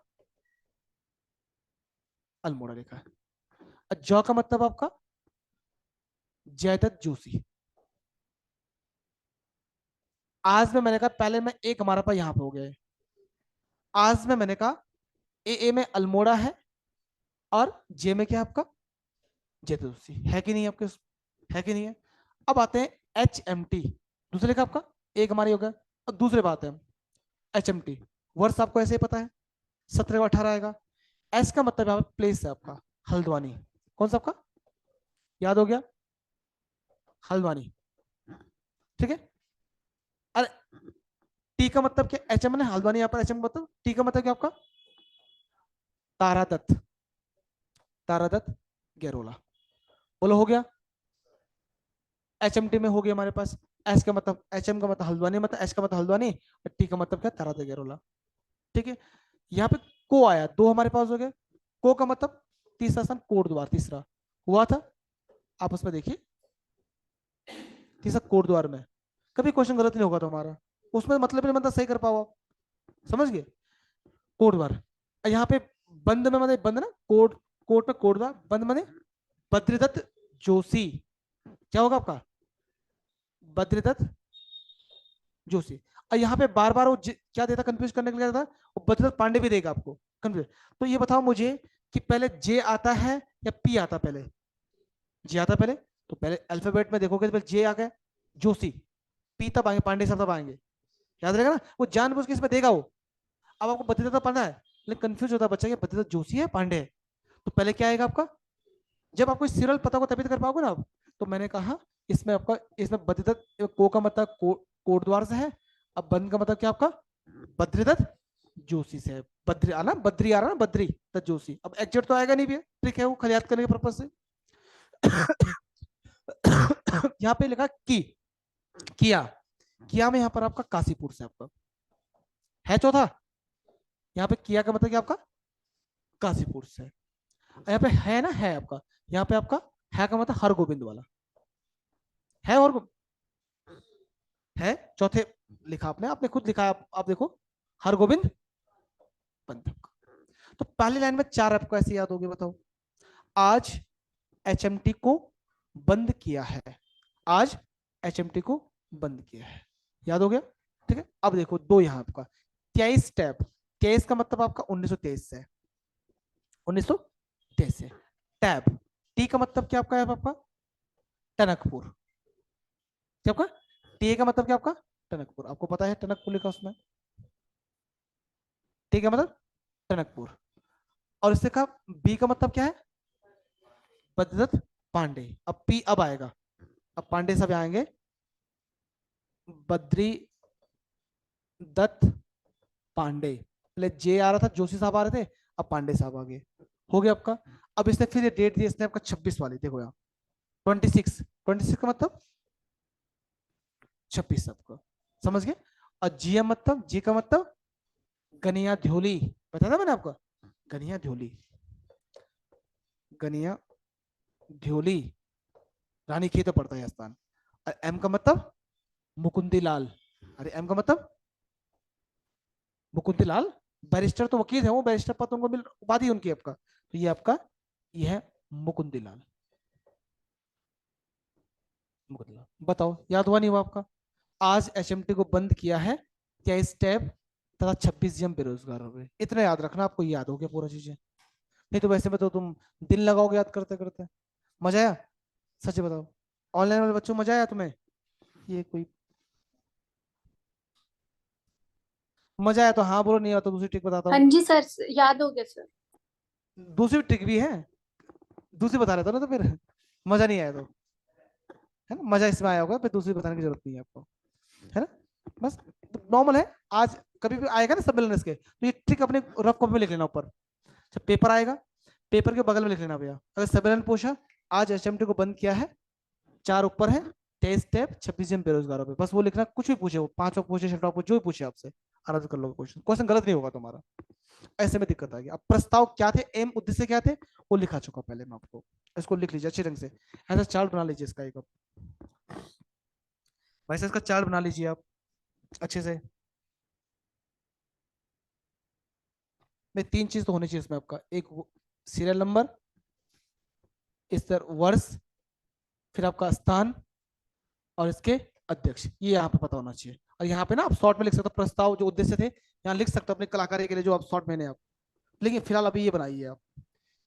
अल्मोड़ा लिखा है। और जौ का मतलब आपका जयदत्त जोशी। आज में मैंने कहा, पहले में एक हमारा पास यहां पे हो गया है, आज में मैंने कहा ए में अल्मोड़ा है, और जे में क्या है आपका जयदत्त जोशी, है कि नहीं आपके, है कि नहीं है। अब आते हैं एच एम टी, दूसरे का आपका एक हमारी हो गया। अब दूसरे बात है एच एम टी, वर्ष आपको ऐसे ही पता है, 17 18 आएगा। एस का मतलब यहाँ पे प्लेस है आपका, हल्द्वानी। कौन सा आपका, याद हो गया, हल्द्वानी, ठीक है। अरे टी का मतलब क्या, एच एम ने हल्द्वानी, यहाँ पर एच एम मतलब, टी का मतलब क्या आपका तारादत्त, तारादत्त गैरोला। बोलो हो गया, एच एम टी में हो गया हमारे पास। एस का मतलब, एच एम का मतलब हल्द्वानी, मतलब एच का मतलब हल्द्वानी, और टी का मतलब क्या, तारादत्त गैरोला, ठीक है। यहाँ पे को आया, दो हमारे पास हो गए। को का मतलब तीसरा स्थान, कोट द्वार तीसरा हुआ था, आप उसमें देखिए, तीसरा कोट द्वार में। कभी क्वेश्चन गलत नहीं होगा तुम्हारा, उसमें मतलब नहीं मतलब सही कर पाओ आप, समझ गए, कोट द्वार। यहाँ पे बंद में मतलब बंद ना, कोट, कोट में कोट द्वार, बंद माने बद्रीदत्त जोशी। क्या होगा आपका, बद्रीदत्त जोशी। और यहाँ पे बार बार वो क्या देता कंफ्यूज करने के लिए, था वो बद्रीदत्त पांडे भी देगा आपको कंफ्यूज। तो ये बताओ मुझे कि पहले जे आता है या पी आता, पहले जे आता पहले, तो पहले अल्फाबेट में देखोगे तो पहले जे आ गया, जोशी, पी तब आएंगे, पांडे सब तब आएंगे, याद रहेगा ना। वो जानबूझ के इसमें देगा वो। अब आपको बद्रीदत्त पढ़ना है, लेकिन कंफ्यूज होता है बच्चा कि बद्रीदत्त जोशी है पांडे है, तो पहले क्या आएगा आपका, जब आपको सीरियल पता हो तभी तो कर पाओगे ना आप। तो मैंने कहा इसमें आपका, इसमें बद्रीदत्त को का मतलब कोटद्वार से है, अब बंद का मतलब क्या आपका बद्रीदत्त जोशी से है। बद्री आना, बद्री आ रहा ना, बद्री दत्त जोशी। अब एग्जैक्ट तो आएगा नहीं भैया, ट्रिक है वो खाली याद करने के पर्पज से। यहाँ पे लिखा की, किया, किया में यहाँ पर आपका काशीपुर से आपका है चौथा। यहाँ पे किया का मतलब क्या आपका काशीपुर से। यहाँ पे है ना, है आपका, यहाँ पे आपका है का मतलब हर गोविंद वाला, है और है चौथे लिखा आपने, आपने खुद लिखा, आप देखो, हरगोविंद बंधक। तो पहली लाइन में चार आपको ऐसे याद होगी, बताओ। आज एचएमटी को बंद किया है, आज एचएमटी को बंद किया है, याद हो गया। ठीक है, अब देखो दो यहां आपका 23 टैब, 23 का मतलब आपका 1923 से, 1923 से। टैब टी का मतलब क्या आपका है आपका, टनकपुर। क्या आपका टी का मतलब क्या आपका, टनकपुर। आपको पता है टनकपुर लिखा उसमें, टी का मतलब टनकपुर। और इससे का बी का मतलब क्या है, बद्रदत्त पांडे। अब पी अब आएगा, अब पांडे सब आएंगे, बद्री दत्त पांडे। पहले जे आ रहा था, जोशी साहब आ रहे थे, अब पांडे साहब आ गए, हो गया आपका। अब इसने फिर ये डेट दी, इसने आपका 26 वाली, देखो यहाँ 26, 26 का मतलब 26 आपको, समझ गए। और जीएम मतलब, जी का मतलब गनिया ध्योली, बताया था मैंने आपको, गनिया ध्योली, गनिया ध्योली, रानी खेत पड़ता है स्थान। और एम का मतलब मुकुंदी लाल, अरे एम का मतलब मुकुंदी लाल, बैरिस्टर तो वकील है वो, बैरिस्टर पद उनको मिल, उपाधि उनकी आपका, तो ये आपका ये है मुकुंदी लाल, मुकुंदी लाल। बताओ याद हुआ नहीं हुआ आपका। आज एचएमटी को बंद किया है, क्या स्टेप तथा 26 जन बेरोजगार हो गए। इतना याद रखना, आपको याद हो गया पूरा चीजें, नहीं तो वैसे में तो तुम दिन लगाओगे याद करते करते। मजा आया, सच बताओ, ऑनलाइन वाले बच्चों मजा आया तुम्हें, ये कोई मजा आया तो हाँ बोलो, नहीं आया तो दूसरी ट्रिक बताता हाँ हूँ। जी सर, याद हो गया सर। दूसरी ट्रिक भी है, दूसरी बता रहा था ना, तो फिर मजा नहीं आया तो, है ना, मजा इसमें आया होगा, फिर दूसरी बताने की जरूरत नहीं है आपको, है ना। बस नॉर्मल है। आज कभी भी आएगा ना सम्मेलन इसके, तो ये ट्रिक अपने रफ कॉपी में लिख लेना ऊपर, जब पेपर आएगा पेपर के बगल में लिख लेना भैया। अगर सम्मेलन पूछा, आज एचएमटी को बंद किया है, चार ऊपर है, 23 टैब 26 जन बेरोजगारों पे, बस वो लिखना, कुछ भी पूछे वो, पांचवा पूछे छठवा पूछे, जो भी पूछे आपसे आराम से कर लो क्वेश्चन, क्वेश्चन गलत नहीं होगा तुम्हारा। ऐसे में दिक्कत आ गई। अब प्रस्ताव क्या थे, एम उद्देश्य क्या थे, वो लिखा चुका पहले मैं आपको, इसको लिख लीजिए अच्छे ढंग से, ऐसा चार्ट बना लीजिए इसका एक, वैसे इसका चार्ट बना लीजिए आप अच्छे से। में तीन चीज तो होनी चाहिए इसमें आपका, एक सीरियल नंबर, इस तरह वर्ष, फिर आपका स्थान, और इसके अध्यक्ष, ये यहाँ पे पता होना चाहिए। और यहाँ पे ना आप शॉर्ट में लिख सकते हो, प्रस्ताव जो उद्देश्य थे यहाँ लिख सकते हो अपने कलाकारी के लिए, जो आप शॉर्ट में आप, लेकिन फिलहाल अभी ये बनाइए आप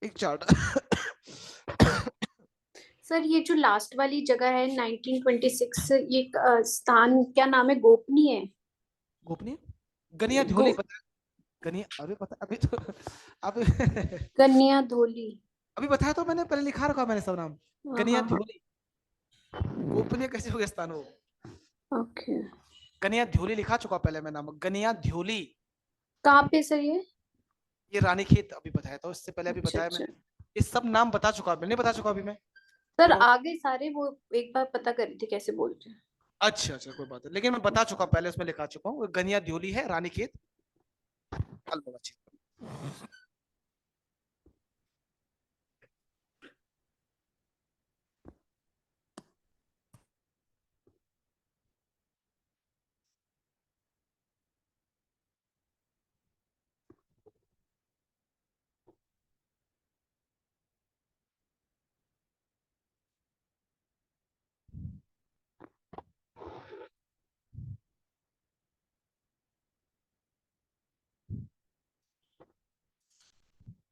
एक चार्ट। सर ये जो लास्ट वाली जगह है 1926, ये स्थान क्या नाम है, गोपनीय है? गोपनीय, गनिया गो ध्योली पता है, गनिया अभी पता अभी तो अभी कन्या धोली। अभी बताया तो मैंने, पहले लिखा रखा मैंने सब नाम, हाँ गनिया हाँ हाँ। ध्योली, गोपनीय कैसे हो गया स्थान वो, ओके। गनिया ध्योली लिखा चुका पहले मैं नाम, गनिया ध्योली। कहाँ पे सर ये? ये रानीखेत अभी बताया था, इससे पहले अभी अच्छा बताया अच्छा। मैंने, ये सब नाम बता चुका, मैंने नहीं बता चुका अभी मैं, सर थोड़ा। आगे सारे वो एक बार पता करी थी कैसे बोलते हैं। अच्छा अच्छा कोई बात है, लेकिन मैं बता चुका पहले, उसमें लिखा चुका हूँ, गनिया ध्योली है, रानीखेत, अलमोड़ा क्षेत्र।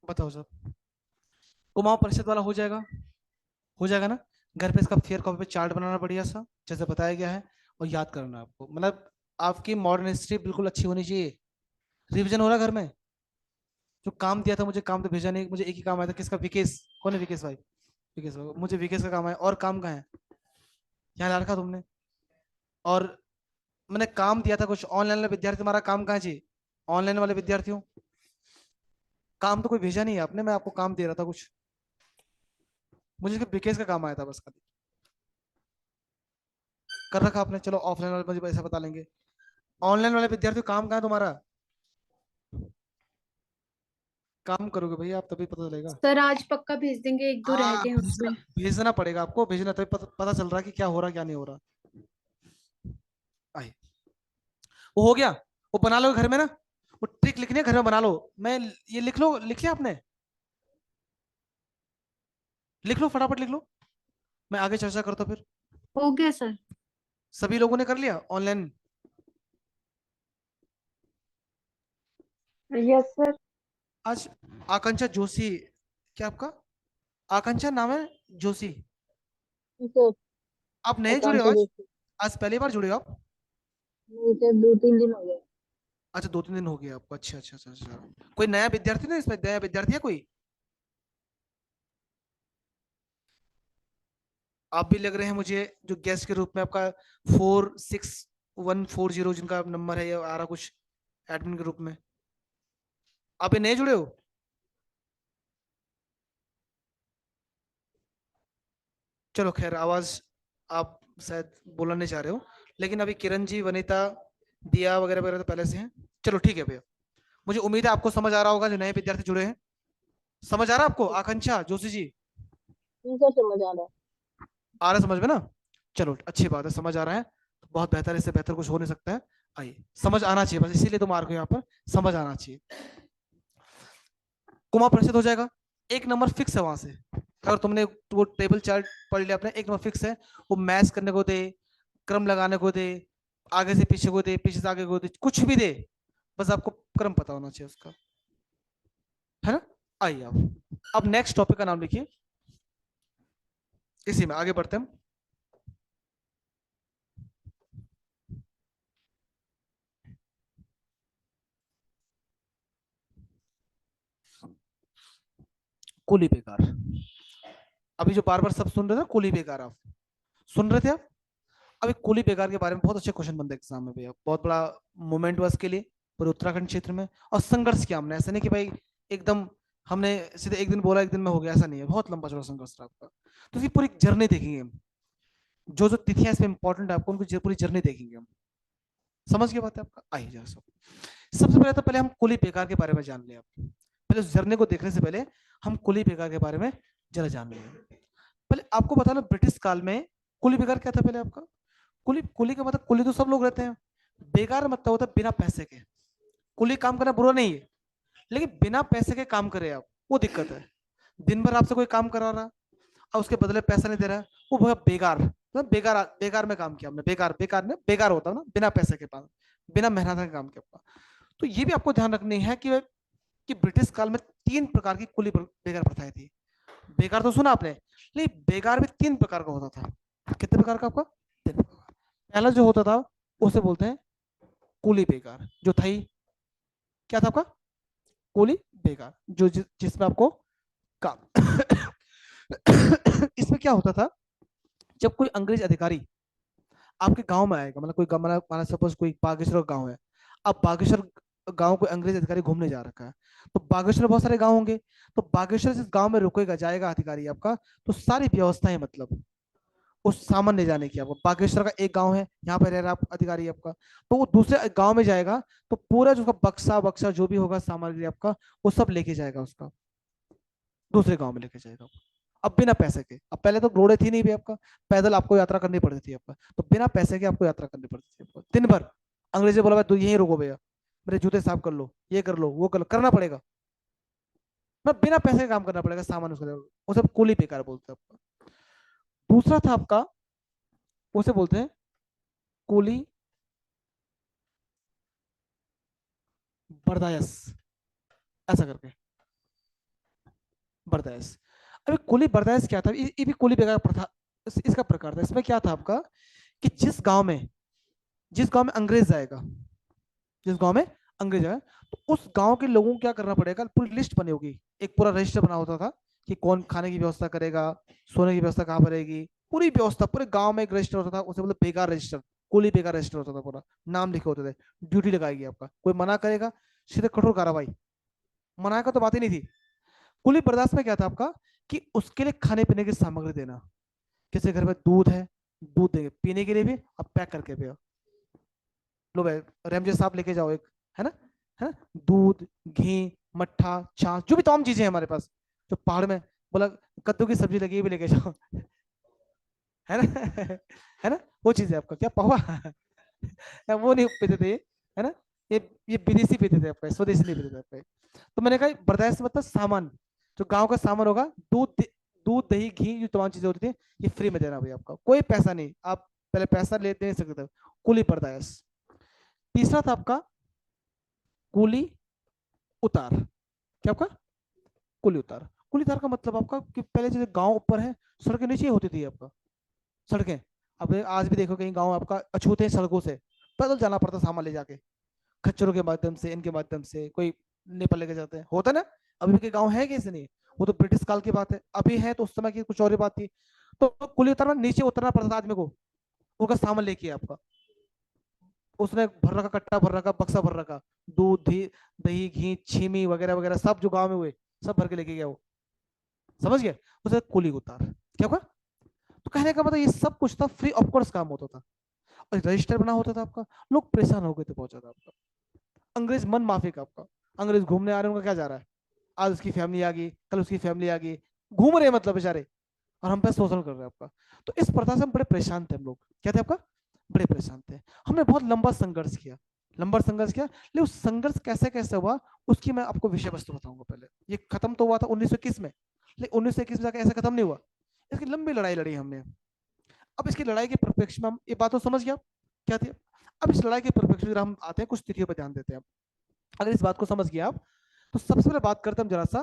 बताओ सर, कुमाऊं परिषद वाला हो जाएगा, हो जाएगा ना। घर पे इसका फेयर कॉपी पे चार्ट बनाना बढ़िया सा, जैसे बताया गया है, और याद करना आपको, मतलब आपकी मॉडर्न हिस्ट्री बिल्कुल अच्छी होनी चाहिए। रिवीजन हो रहा है घर में, जो काम दिया था मुझे, काम तो भेजा नहीं, मुझे एक ही काम आया था, किसका, विकेश, कौन है विकेश भाई, विकेश भाई, मुझे विकेश का काम आया, और काम कहाँ है, यहाँ ला रखा तुमने। और मैंने काम दिया था कुछ, ऑनलाइन वाले विद्यार्थी, तुम्हारा काम कहाँ जी, ऑनलाइन वाले विद्यार्थियों, काम तो कोई भेजा नहीं है आपने, मैं आपको काम दे रहा था कुछ, मुझे सिर्फ विकेश का काम आया था बस खाली, कर रखा आपने, चलो ऑफलाइन वाले मुझे ऐसा बता लेंगे। ऑनलाइन वाले विद्यार्थी काम कहाँ है तुम्हारा, काम करोगे भैया आप तभी पता चलेगा। सर आज पक्का भेज देंगे, एक दो रह हाँ गए हैं भेजना, उसमें। भेजना पड़ेगा आपको, भेजना तभी पता चल रहा है कि क्या हो रहा है क्या नहीं हो रहा। आए, वो हो गया, वो बना लो घर में ना, वो ट्रिक लिखनी है घर में बना लो। मैं ये लिख लो, लिख लिया आपने? लिख लो फटाफट लिख लो, मैं आगे चर्चा करता हूँ फिर। हो गया सर। सभी लोगों ने कर लिया ऑनलाइन? Yes sir. आज आकांक्षा जोशी, क्या आपका आकांक्षा नाम है जोशी? सर आप नए जुड़े हो आकांक्षा आज? जोशी। आज पहली बार जुड़े हो आप? नहीं सर, 2-3 दिन हो गए। अच्छा 2-3 दिन हो गए आपको, अच्छा अच्छा अच्छा अच्छा। कोई नया विद्यार्थी ना इसमें, नया विद्यार्थी है कोई? आप भी लग रहे हैं मुझे जो गेस्ट के रूप में, आपका 46140 जिनका नंबर है ये आ रहा कुछ एडमिन के रूप में। आप ये नए जुड़े हो? चलो खैर, आवाज आप शायद बोलना नहीं चाह रहे हो, लेकिन अभी किरण जी, वनीता, दिया वगैरह वगैरह तो पहले से हैं। चलो ठीक है भैया, मुझे उम्मीद है आपको समझ आ रहा होगा जो नए विद्यार्थी जुड़े हैं। समझ आ रहा है आपको आकांक्षा जोशी जी? नहीं सर, समझ आ रहा है। आ रहा है समझ में ना? चलो अच्छी बात है, समझ आ रहा है तो बहुत बेहतर है, इससे बेहतर कुछ हो नहीं सकता है। आइए, समझ आना चाहिए बस, इसीलिए तो मार्क हो यहाँ पर, समझ आना चाहिए। कुमा परिषद हो जाएगा, एक नंबर फिक्स है वहां से। अगर तुमने वो टेबल चार्ट पढ़ लिया अपने, एक नंबर फिक्स है। वो मैच करने को दे, क्रम लगाने को दे, आगे से पीछे को दे, पीछे से आगे को दे, कुछ भी दे, बस आपको क्रम पता होना चाहिए उसका, है ना? आइए अब नेक्स्ट टॉपिक का नाम लिखिए, इसी में आगे बढ़ते हैं हम। कुली बेकार। अभी जो बार बार सब सुन रहे थे कुली बेकार, आप सुन रहे थे आप? अभी कुली बेकार के बारे में बहुत अच्छे क्वेश्चन बनते एग्जाम में भैया, बहुत बड़ा मोमेंट हुआ इसके लिए पूरे उत्तराखंड क्षेत्र में। और संघर्ष किया हमने, ऐसा नहीं कि भाई एकदम हमने सीधे एक दिन बोला एक दिन में हो गया, ऐसा नहीं है, बहुत लंबा चौड़ा संघर्ष रहा आपका। तो इसकी पूरी जर्नी देखेंगे हम, जो जो तिथियां इसमें इंपॉर्टेंट है आपको उनकी पूरी जर्नी देखेंगे हम। समझ गए बात है आपका? आइए जरा सब, सबसे पहले तो पहले हम कुली बेकार के बारे में जान ले आप। पहले उस जर्नी को देखने से पहले हम कुली बेकार के बारे में जरा जान लें। पहले आपको बताना, ब्रिटिश काल में कुली बेकार क्या था पहले आपका? कुली, कुली का मतलब, कुली तो सब लोग रहते हैं, बेकार मतलब होता है बिना पैसे के। कुली काम करना बुरा नहीं है, लेकिन बिना पैसे के काम करे आप, वो दिक्कत है। दिन भर आपसे कोई काम करा रहा और उसके बदले पैसा नहीं दे रहा, वो बहुत बेकार, मतलब बेकार, बेकार में काम किया हमने, बेकार, बेकार में बेकार होता है ना, बिना पैसे के पास, बिना मेहनत के काम किया। तो ये भी आपको ध्यान रखनी है कि ब्रिटिश काल में 3 प्रकार की कुली बेकार प्रथाएं थी। बेकार तो सुना आपने, लेकिन बेकार भी 3 प्रकार का होता था। कितने प्रकार का आपका? 3 प्रकार। पहला जो होता था उसे बोलते हैं कुली बेकार, जो था ही क्या था आपका? कुली बेकार, जो जिसमें आपको काम इसमें क्या होता था, जब कोई अंग्रेज अधिकारी आपके गांव में आएगा, मतलब कोई माना सपोज कोई बागेश्वर गांव है, अब बागेश्वर गांव कोई अंग्रेज अधिकारी घूमने जा रखा है, तो बागेश्वर बहुत सारे गांव होंगे, तो बागेश्वर जिस गांव में रुकेगा जाएगा अधिकारी आपका, तो सारी व्यवस्थाएं, मतलब उस सामान ले जाने की, आपको बागेश्वर का एक गांव है यहाँ पे रह रहा अधिकारी आपका, तो वो दूसरे गांव में जाएगा, तो पूरा जो बक्सा बक्सा जो भी होगा सामग्री आपका, वो सब लेके जाएगा उसका, दूसरे गांव में लेके जाएगा। अब बिना पैसे के, अब पहले तो रोडें थी नहीं भी आपका, पैदल आपको यात्रा करनी पड़ती थी आपका, तो बिना पैसे के आपको यात्रा करनी पड़ती थी आपको दिन भर। अंग्रेजी बोला भाई तू यहीं रुको भैया, मेरे जूते साफ कर लो, ये कर लो, वो कर लो, करना पड़ेगा, मैं बिना पैसे के काम करना पड़ेगा, सामान उसको वो सब कुली बेकार बोलते हैं आपका। दूसरा था आपका, उसे बोलते हैं कुली बर्दायस, ऐसा करके बर्दायस। अभी कुली बर्दायस क्या था, ये भी कुली बेकार प्रथा, इसका प्रकार था। इसमें क्या था आपका कि जिस गांव में अंग्रेज आएगा, जिस गांव में अंग्रेज आएगा, तो उस गांव के लोगों को क्या करना पड़ेगा, पूरी लिस्ट बनी होगी, एक पूरा रजिस्टर बना होता था कि कौन खाने की व्यवस्था करेगा, सोने की व्यवस्था कहाँ पर रहेगी, पूरी व्यवस्था पूरे गांव में एक रजिस्टर होता था, उसे बोलते बेकार रजिस्टर, कुली बेकार रजिस्टर होता था, पूरा नाम लिखे होते थे, ड्यूटी लगाएगी आपका, कोई मना करेगा सीधे कठोर कार्रवाई, मना का तो बात ही नहीं थी। कुली बर्दाश्त में क्या था आपका कि उसके लिए खाने पीने की सामग्री देना, किसी घर में दूध है, दूध देंगे पीने के लिए भी, अब पैक करके पियो, लो भाई रेमजे साहब लेके जाओ एक, है ना, है ना, दूध, घी, मट्ठा, छाछ, जो भी तमाम चीजें हैं हमारे पास, जो पहाड़ में बोला कद्दू की सब्जी लगी है भी लेके जाओ, है ना है ना, वो चीज है आपका क्या पहुआ वो नहीं पीते थे, है ना, ये ये विदेशी पीते थे आपका, स्वदेशी नहीं पीते थे आपका। तो मैंने कहा बर्दाश्त मतलब सामान, जो गांव का सामान होगा, दूध दही घी, जो तमाम चीजें होती थी, ये फ्री में देना भैया आपका, कोई पैसा नहीं, आप पहले पैसा ले दे नहीं सकते थे, कुली बर्दाश्त। तीसरा था आपका कुली उतार, क्या आपका कुली उतार। कुली उतार का मतलब आपका कि पहले जैसे गांव ऊपर है, सड़कें नीचे होती थी आपका, सड़कें, अब आज भी देखो कहीं गांव आपका अछूते हैं सड़कों से, पैदल जाना पड़ता सामान ले जाके, खच्चरों के माध्यम से, इनके माध्यम से कोई नेपाल लेके जाते हैं, होता ना। अभी के गांव है कैसे नहीं, वो तो ब्रिटिश काल की बात है, अभी है तो उस समय की कुछ और ही बात थी। तो कुली उतारना, नीचे उतरना पड़ता था आदमी को, उनका सामान लेके आपका, उसने भर रखा, कट्टा भर रखा, बक्सा भर रखा, दूध दही घी छीमी वगैरह वगैरह सब जो गांव में हुए, सब भर के लेके गया वो, समझ गया, उसे कुली उतार, क्या हुआ। तो कहने का मतलब ये सब कुछ था, फ्री ऑफ कोर्स काम होता था, और रजिस्टर बना होता था आपका। लोग परेशान हो गए थे बहुत ज्यादा आपका, अंग्रेज मन माफिक आपका, अंग्रेज घूमने आ रहे हैं, उनका क्या जा रहा है, आज उसकी फैमिली आ गई, कल उसकी फैमिली आ गई, घूम रहे हैं मतलब बेचारे, और हम पे शोषण कर रहे हैं आपका। तो इस प्रथा से हम बड़े परेशान थे हम लोग, क्या थे आपका, बड़े परेशान थे। हमने बहुत लंबा संघर्ष किया, लंबा संघर्ष किया, लेकिन उस संघर्ष कैसे कैसे हुआ, उसकी मैं आपको विषय वस्तु बताऊंगा। पहले ये खत्म तो हुआ था 1921 में, लेकिन 1921 में जाकर ऐसे खत्म नहीं हुआ, इसकी लंबी लड़ाई लड़ी हमने। अब इसकी लड़ाई के परिप्रेक्ष्य में हम ये बात तो समझ गया क्या थी। अब इस लड़ाई के परिप्रेक्ष्य में हम आते हैं, कुछ तिथियों पर ध्यान देते हैं। अगर इस बात को समझ गया आप, तो सबसे पहले बात करते हैं हम जरा सा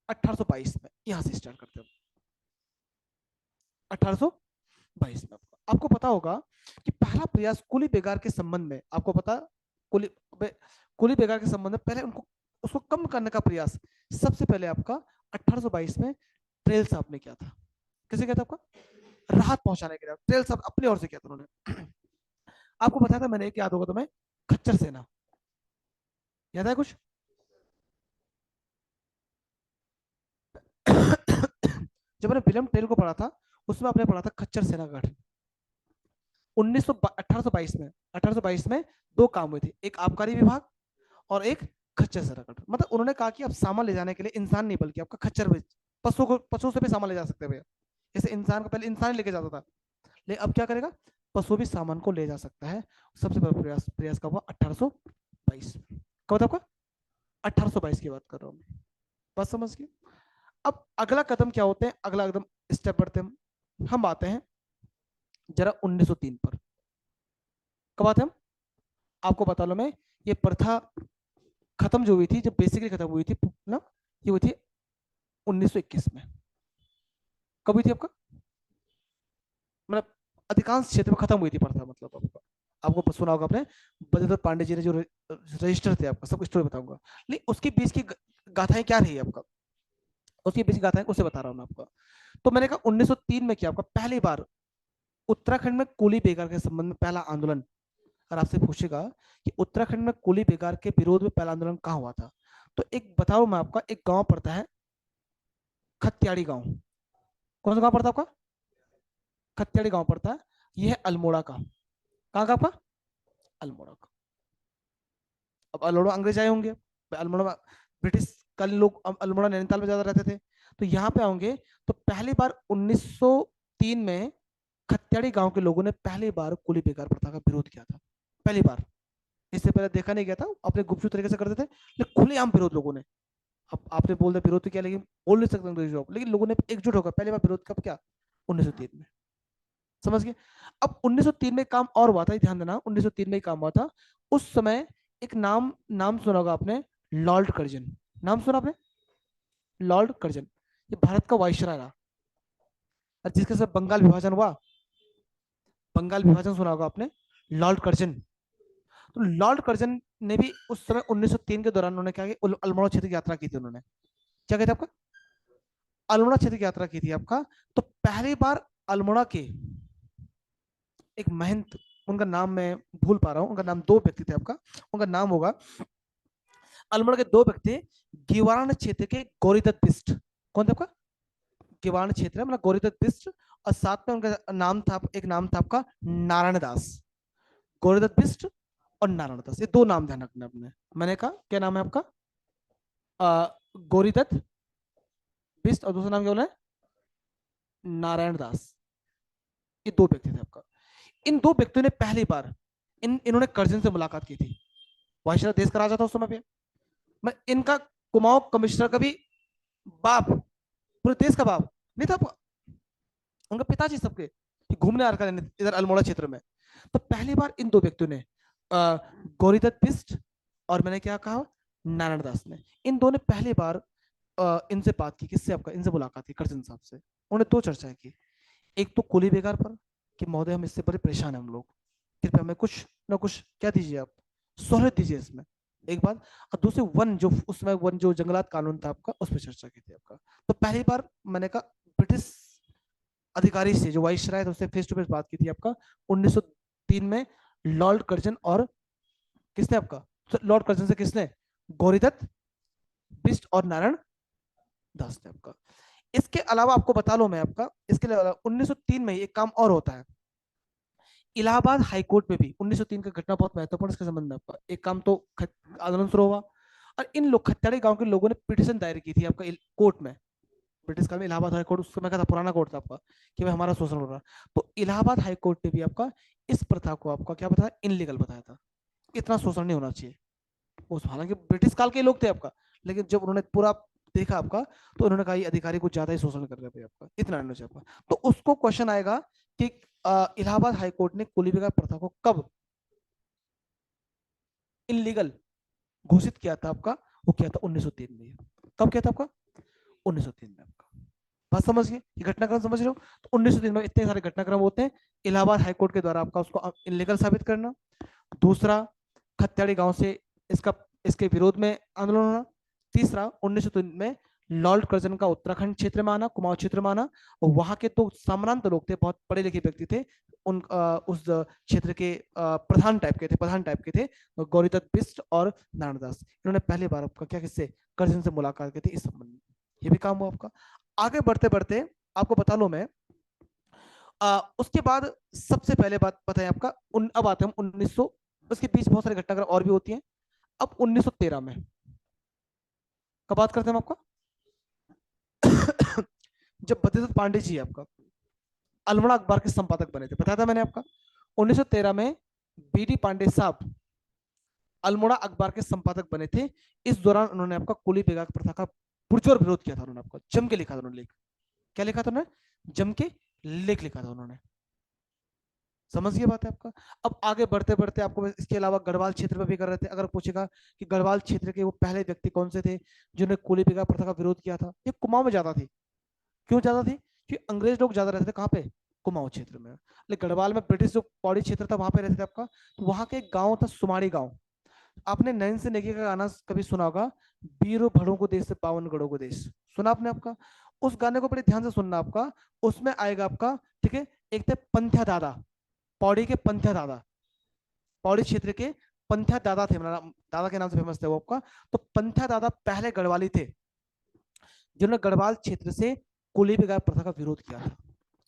1822 में, यहां से स्टार्ट करते हैं 1822 में। आपको पता होगा कि पहला प्रयास कुली बेगार के संबंध में, आपको पता, कुली कुली बेगार के संबंध में पहले उनको उसको कम करने का प्रयास सबसे पहले आपका 1822 में ट्रेल साहब ने किया था। किसे किया था आपका, राहत पहुंचाने के लिए ट्रेल साहब अपनी ओर से किया था उन्होंने। आपको बताया था मैंने, एक याद होगा तुम्हें, खच्चर सेना, याद है कुछ जब मैंने विलियम टेल को पढ़ा था, उसमें आपने पढ़ा था खच्चर सेना का गठन 1822 में दो काम हुए थे, एक आबकारी विभाग और एक खच्चर सेना गठन। मतलब उन्होंने कहा कि अब सामान ले जाने के लिए इंसान नहीं बल्कि आपका खच्चर भी, पशुओं से भी सामान ले जा सकते हैं भैया। जैसे इंसान का पहले इंसान लेके जाता था, लेकिन अब क्या करेगा, पशु भी सामान को ले जा सकता है। सबसे बड़ा प्रयास प्रयास का हुआ 1822 में। कब था आपका, 1822 की बात कर रहा हूँ मैं, बात समझ गए। अब अगला कदम क्या होते हैं, अगला कदम स्टेप बढ़ते हैं, हम आते हैं जरा 1903 पर। कब आते हैं हम, आपको बता लो मैं, ये प्रथा खत्म जो हुई थी, जब बेसिकली खत्म हुई थी ना, ये हुई थी 1921 में। कब हुई थी आपका, मतलब अधिकांश क्षेत्र में खत्म हुई थी प्रथा, मतलब आपका, आपको सुना होगा आपने, बलदेव पांडे जी ने जो रजिस्टर थे आपका, सब स्टोरी बताऊंगा, लेकिन उसके बीच की गाथाएं क्या रही आपका, उसके बीच की गाथाएं उसे बता रहा हूँ मैं आपका। तो मैंने कहा 1903 में क्या आपका पहली बार उत्तराखंड में कुली बेगार के संबंध में पहला आंदोलन, अगर आपसे पूछेगा कि उत्तराखंड में कुली बेगार के विरोध में पहला आंदोलन कहाँ हुआ था, तो एक बताओ मैं आपका, एक गांव पड़ता है खत्याड़ी गांव। कौन सा गांव पड़ता है आपका, खत्याड़ी गांव पड़ता है, यह है अल्मोड़ा का, कहाँ का आपका, अल्मोड़ा का। अब अल्मोड़ा अंग्रेज आए होंगे, अल्मोड़ा ब्रिटिश कालीन लोग अल्मोड़ा नैनीताल में ज्यादा रहते थे, तो यहाँ पे आएंगे। तो पहली बार 1903 में खत्याड़ी गांव के लोगों ने पहली बार कुली बेगार प्रथा का विरोध किया था, पहली बार। इससे पहले देखा नहीं गया था, अपने गुपचुप तरीके से करते थे, लेकिन खुलेआम विरोध लोगों ने। अब आपने बोल दिया विरोध तो क्या, लेकिन बोल नहीं सकते अंग्रेजों को, लेकिन लोगों ने एकजुट होकर पहली बार विरोध कब क्या, 1903 में, समझ गए। अब 1903 में काम और हुआ था, ध्यान देना, 1903 में काम हुआ था। उस समय एक नाम नाम सुना होगा आपने, लॉर्ड कर्जन, नाम सुना आपने, लॉर्ड कर्जन, ये भारत का वाइसराय रहा, और जिसके साथ बंगाल विभाजन हुआ, बंगाल विभाजन सुना होगा आपने, लॉर्ड कर्जन। तो लॉर्ड कर्जन ने भी उस समय 1903 के दौरान उन्होंने क्या किया, अल्मोड़ा क्षेत्र की यात्रा की थी उन्होंने, क्या कहते आपका, अल्मोड़ा क्षेत्र की यात्रा की थी आपका। तो पहली बार अल्मोड़ा के एक महंत, उनका नाम मैं भूल पा रहा हूँ, उनका नाम, दो व्यक्ति थे आपका, उनका नाम होगा, अल्मोड़ा के दो व्यक्ति, गिवारण क्षेत्र के गौरीदत्त बिष्ट, कौन थे आपका, गिवारण क्षेत्र मतलब गौरीदत्त बिष्ट, और साथ में उनका नाम था, एक नाम था आपका नारायण दास, गौरीदत्त बिष्ट और नारायण दास, ये दो नाम ध्यान रखना आपने। मैंने कहा क्या नाम है आपका? गौरीदत्त बिष्ट, और दूसरा नाम क्या बोला है? नारायण दास। ये दो व्यक्ति थे आपका। इन दो व्यक्तियों ने पहली बार इन्होंने कर्जन से मुलाकात की थी। वायसराय देश का राजा था उस समय पे। मैं इनका कुमाऊं कमिश्नर का भी बाप, पूरे देश का बाप नहीं था, उनका पिताजी सबके घूमने आ रखा इधर अल्मोड़ा क्षेत्र में। तो पहली बार इन दो व्यक्तियों ने गौरीदत्त बिष्ट और मैंने क्या कहा नारायण दास ने, इन दोनों ने पहली बार इनसे बात की। किससे आपका? इनसे मुलाकात की कर्जन साहब से। उन्होंने दो चर्चाएं की। एक तो कुली बेगार पर कि महोदय हम इससे बड़े परेशान हैं हम लोग, कृपया हमें कुछ ना कुछ क्या दीजिए आप, सहूलियत दीजिए इसमें, एक बात। और दूसरे वन, जो उसमें वन जो जंगलात कानून था आपका, उस पर चर्चा की थी आपका। तो पहली बार मैंने कहा ब्रिटिश अधिकारी से, जो वाइसराय था, उससे फेस टू फेस बात की थी आपका 1903 में लॉर्ड कर्जन और किसने आपका? लॉर्ड कर्जन से किसने? गौरीदत्त बिष्ट और नारायण दास ने आपका। इसके अलावा आपको बता लो मैं आपका, इसके अलावा 1903 में एक काम और होता है इलाहाबाद हाईकोर्ट में भी। 1903 का घटना बहुत महत्वपूर्ण इसके संबंध में आपका। एक काम तो आंदोलन शुरू हुआ और इन लोग खत्याड़ी गांव के लोगों ने पिटिशन दायर की थी आपका कोर्ट में, ब्रिटिश काल में इलाहाबाद हाई कोर्ट, उस समय का था, पुराना कोर्ट था आपका, कि भाई हमारा शोषण हो रहा। तो इलाहाबाद हाई कोर्ट ने भी आपका इस प्रथा को आपका क्या बताया? इनलीगल बताया था। इतना शोषण नहीं होना चाहिए। उस हालांकि ब्रिटिश काल के लोग थे आपका, लेकिन जब उन्होंने पूरा देखा आपका, तो उन्होंने कहा ये अधिकारी कुछ ज्यादा ही शोषण कर रहे थे आपका, इतना नहीं होना चाहिए आपका। तो उसको क्वेश्चन आएगा कि इलाहाबाद हाई कोर्ट ने कुली बेगार प्रथा को कब इनलीगल घोषित किया था आपका? वो किया था 1903 में। कब किया था आपका? 1903 में आपका। बात समझिए, ये घटनाक्रम समझ रहे हो? तो 1903 में इतने सारे घटनाक्रम होते हैं। इलाहाबाद हाईकोर्ट के द्वारा आपका उसको इनलीगल साबित करना। दूसरा, खत्याड़ी गांव से इसका इसके विरोध में आंदोलन होना। तीसरा, 1903 में लॉर्ड कर्जन का उत्तराखंड क्षेत्र में आना, कुमाऊं क्षेत्र में आना, और वहां के तो सामंत लोग थे, बहुत पढ़े लिखे व्यक्ति थे, उन उस क्षेत्र के प्रधान टाइप के थे गौरीदत्त बिष्ट और नारायण दास। इन्होंने पहली बार आपका क्या किससे? कर्जन से मुलाकात की थी इस संबंध में। ये भी काम हुआ आपका। आगे बढ़ते बढ़ते आपको बता लो मैं, उसके बाद सबसे पहले बात पता है आपका अब आते हैं हम 1900, उसके बीच बहुत सारी घटनाक्रम और भी होती हैं। अब 1913 में कब बात करते हैं हम आपका? जब बद्रीदत्त पांडे जी आपका अल्मोड़ा अखबार के संपादक बने थे, बताया था मैंने आपका। 1913 में बीडी पांडे साहब अल्मोड़ा अखबार के संपादक बने थे। इस दौरान उन्होंने आपका कुली बेगार प्रथा का पुरजोर विरोध किया था। उन्होंने आपका जम के लिखा था, उन्होंने लेख क्या लिखा था? उन्होंने जम के लेख लिखा था उन्होंने। समझ गए बात है आपका। अब आगे बढ़ते बढ़ते आपको इसके अलावा गढ़वाल क्षेत्र में भी कर रहे थे। अगर पूछेगा कि गढ़वाल क्षेत्र के वो पहले व्यक्ति कौन से थे जिन्होंने कुली बेगार प्रथा का विरोध किया था, ये कुमाऊं में ज्यादा थी। क्यों ज्यादा थी? क्योंकि अंग्रेज लोग ज्यादा रहते थे कहाँ पे? कुमाऊं क्षेत्र में। लेकिन गढ़वाल में ब्रिटिश जो पौड़ी क्षेत्र था वहां पे रहते थे आपका। तो वहां के एक गाँव था सुमाड़ी गाँव। आपने नैन से नेगी का गाना कभी सुना होगा, बीरो भड़ों को देश से पावन गढ़ों को देश, सुना आपने आपका? उस गाने को बड़े ध्यान से सुनना आपका, उसमें आएगा आपका, ठीक है, एक थे पंथ्या दादा, पौड़ी के पंथ्या दादा, पौड़ी क्षेत्र के पंथ्या दादा थे, दादा के नाम से फेमस थे वो आपका। तो पंथ्या दादा पहले गढ़वाली थे जिन्होंने गढ़वाल क्षेत्र से कुली बेगार प्रथा का विरोध किया था।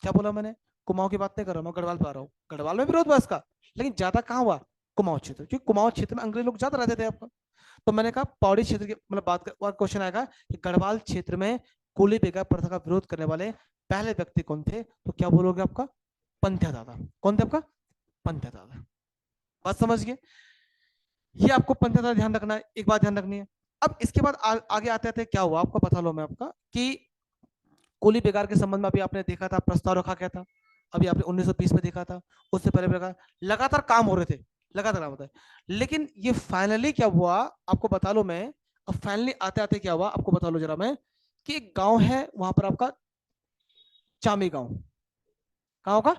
क्या बोला मैंने? कुमाऊं की बात नहीं कर रहा, मैं गढ़वाल पे आ रहा हूँ। गढ़वाल में विरोध हुआ इसका, लेकिन ज्यादा कहाँ हुआ? कुमाऊं क्षेत्र, क्योंकि कुमाऊं क्षेत्र में अंग्रेज लोग ज्यादा रहते थे आपका। तो मैंने कहा पौड़ी क्षेत्र की मतलब बात कर, क्वेश्चन आएगा कि गढ़वाल क्षेत्र में कुली बेगार प्रथा का विरोध करने वाले पहले व्यक्ति कौन थे? तो क्या बोलोगे आपका? पंथ्या दादा। कौन थे आपका? पंथ्या दादा। बात समझ गए? ये आपको पंथ्या दादा ध्यान रखना है, एक बात ध्यान रखनी है। अब इसके बाद आगे आते आते क्या हुआ आपको बता लो मैं आपका, कि कुली बेगार के संबंध में अभी आपने देखा था प्रस्ताव रखा क्या था, अभी आपने 1920 में देखा था, उससे पहले लगातार काम हो रहे थे, लगातार काम होता है। लेकिन ये फाइनली क्या हुआ आपको बता लो मैं, अब फाइनली आते आते क्या हुआ आपको बता लो जरा मैं, कि एक गांव है वहां पर आपका चामी गांव। कहाँ होगा?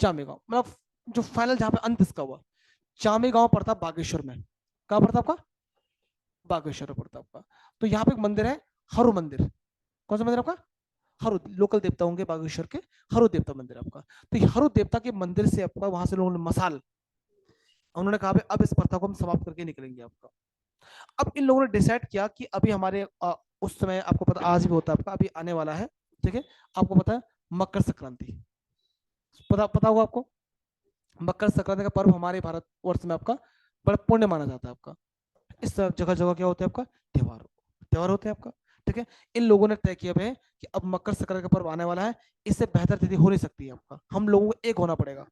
चामी गांव, मतलब जो फाइनल जहां पे अंत इसका हुआ, चामी गांव पड़ता बागेश्वर में। कहाँ पड़ता आपका? बागेश्वर पड़ता आपका। तो यहाँ पे एक मंदिर है, हरु मंदिर। कौन सा मंदिर आपका? हरु, लोकल देवता होंगे बागेश्वर के, हरु देवता मंदिर आपका। तो ये हरु देवता के मंदिर से आपका वहां से लोगों ने मसाल, उन्होंने कहा अब इस प्रथा को हम समाप्त करके निकलेंगे आपका। अब इन लोगों ने डिसाइड किया कि अभी हमारे उस समय आपको पता आज भी होता है आपका, अभी आने वाला है, ठीक है, आपको पता है मकर संक्रांति, पता पता होगा आपको मकर संक्रांति का पर्व हमारे भारतवर्ष में आपका बड़ा पुण्य माना जाता है आपका। इस जगह जगह क्या होता है आपका, त्योहार त्योहार होते हैं आपका। ठीक है, इन लोगों ने तय किया है कि अब मकर संक्रांति का पर्व आने वाला है, इससे बेहतर तिथि हो नहीं सकती है आपका, हम लोगों को एक होना पड़ेगा।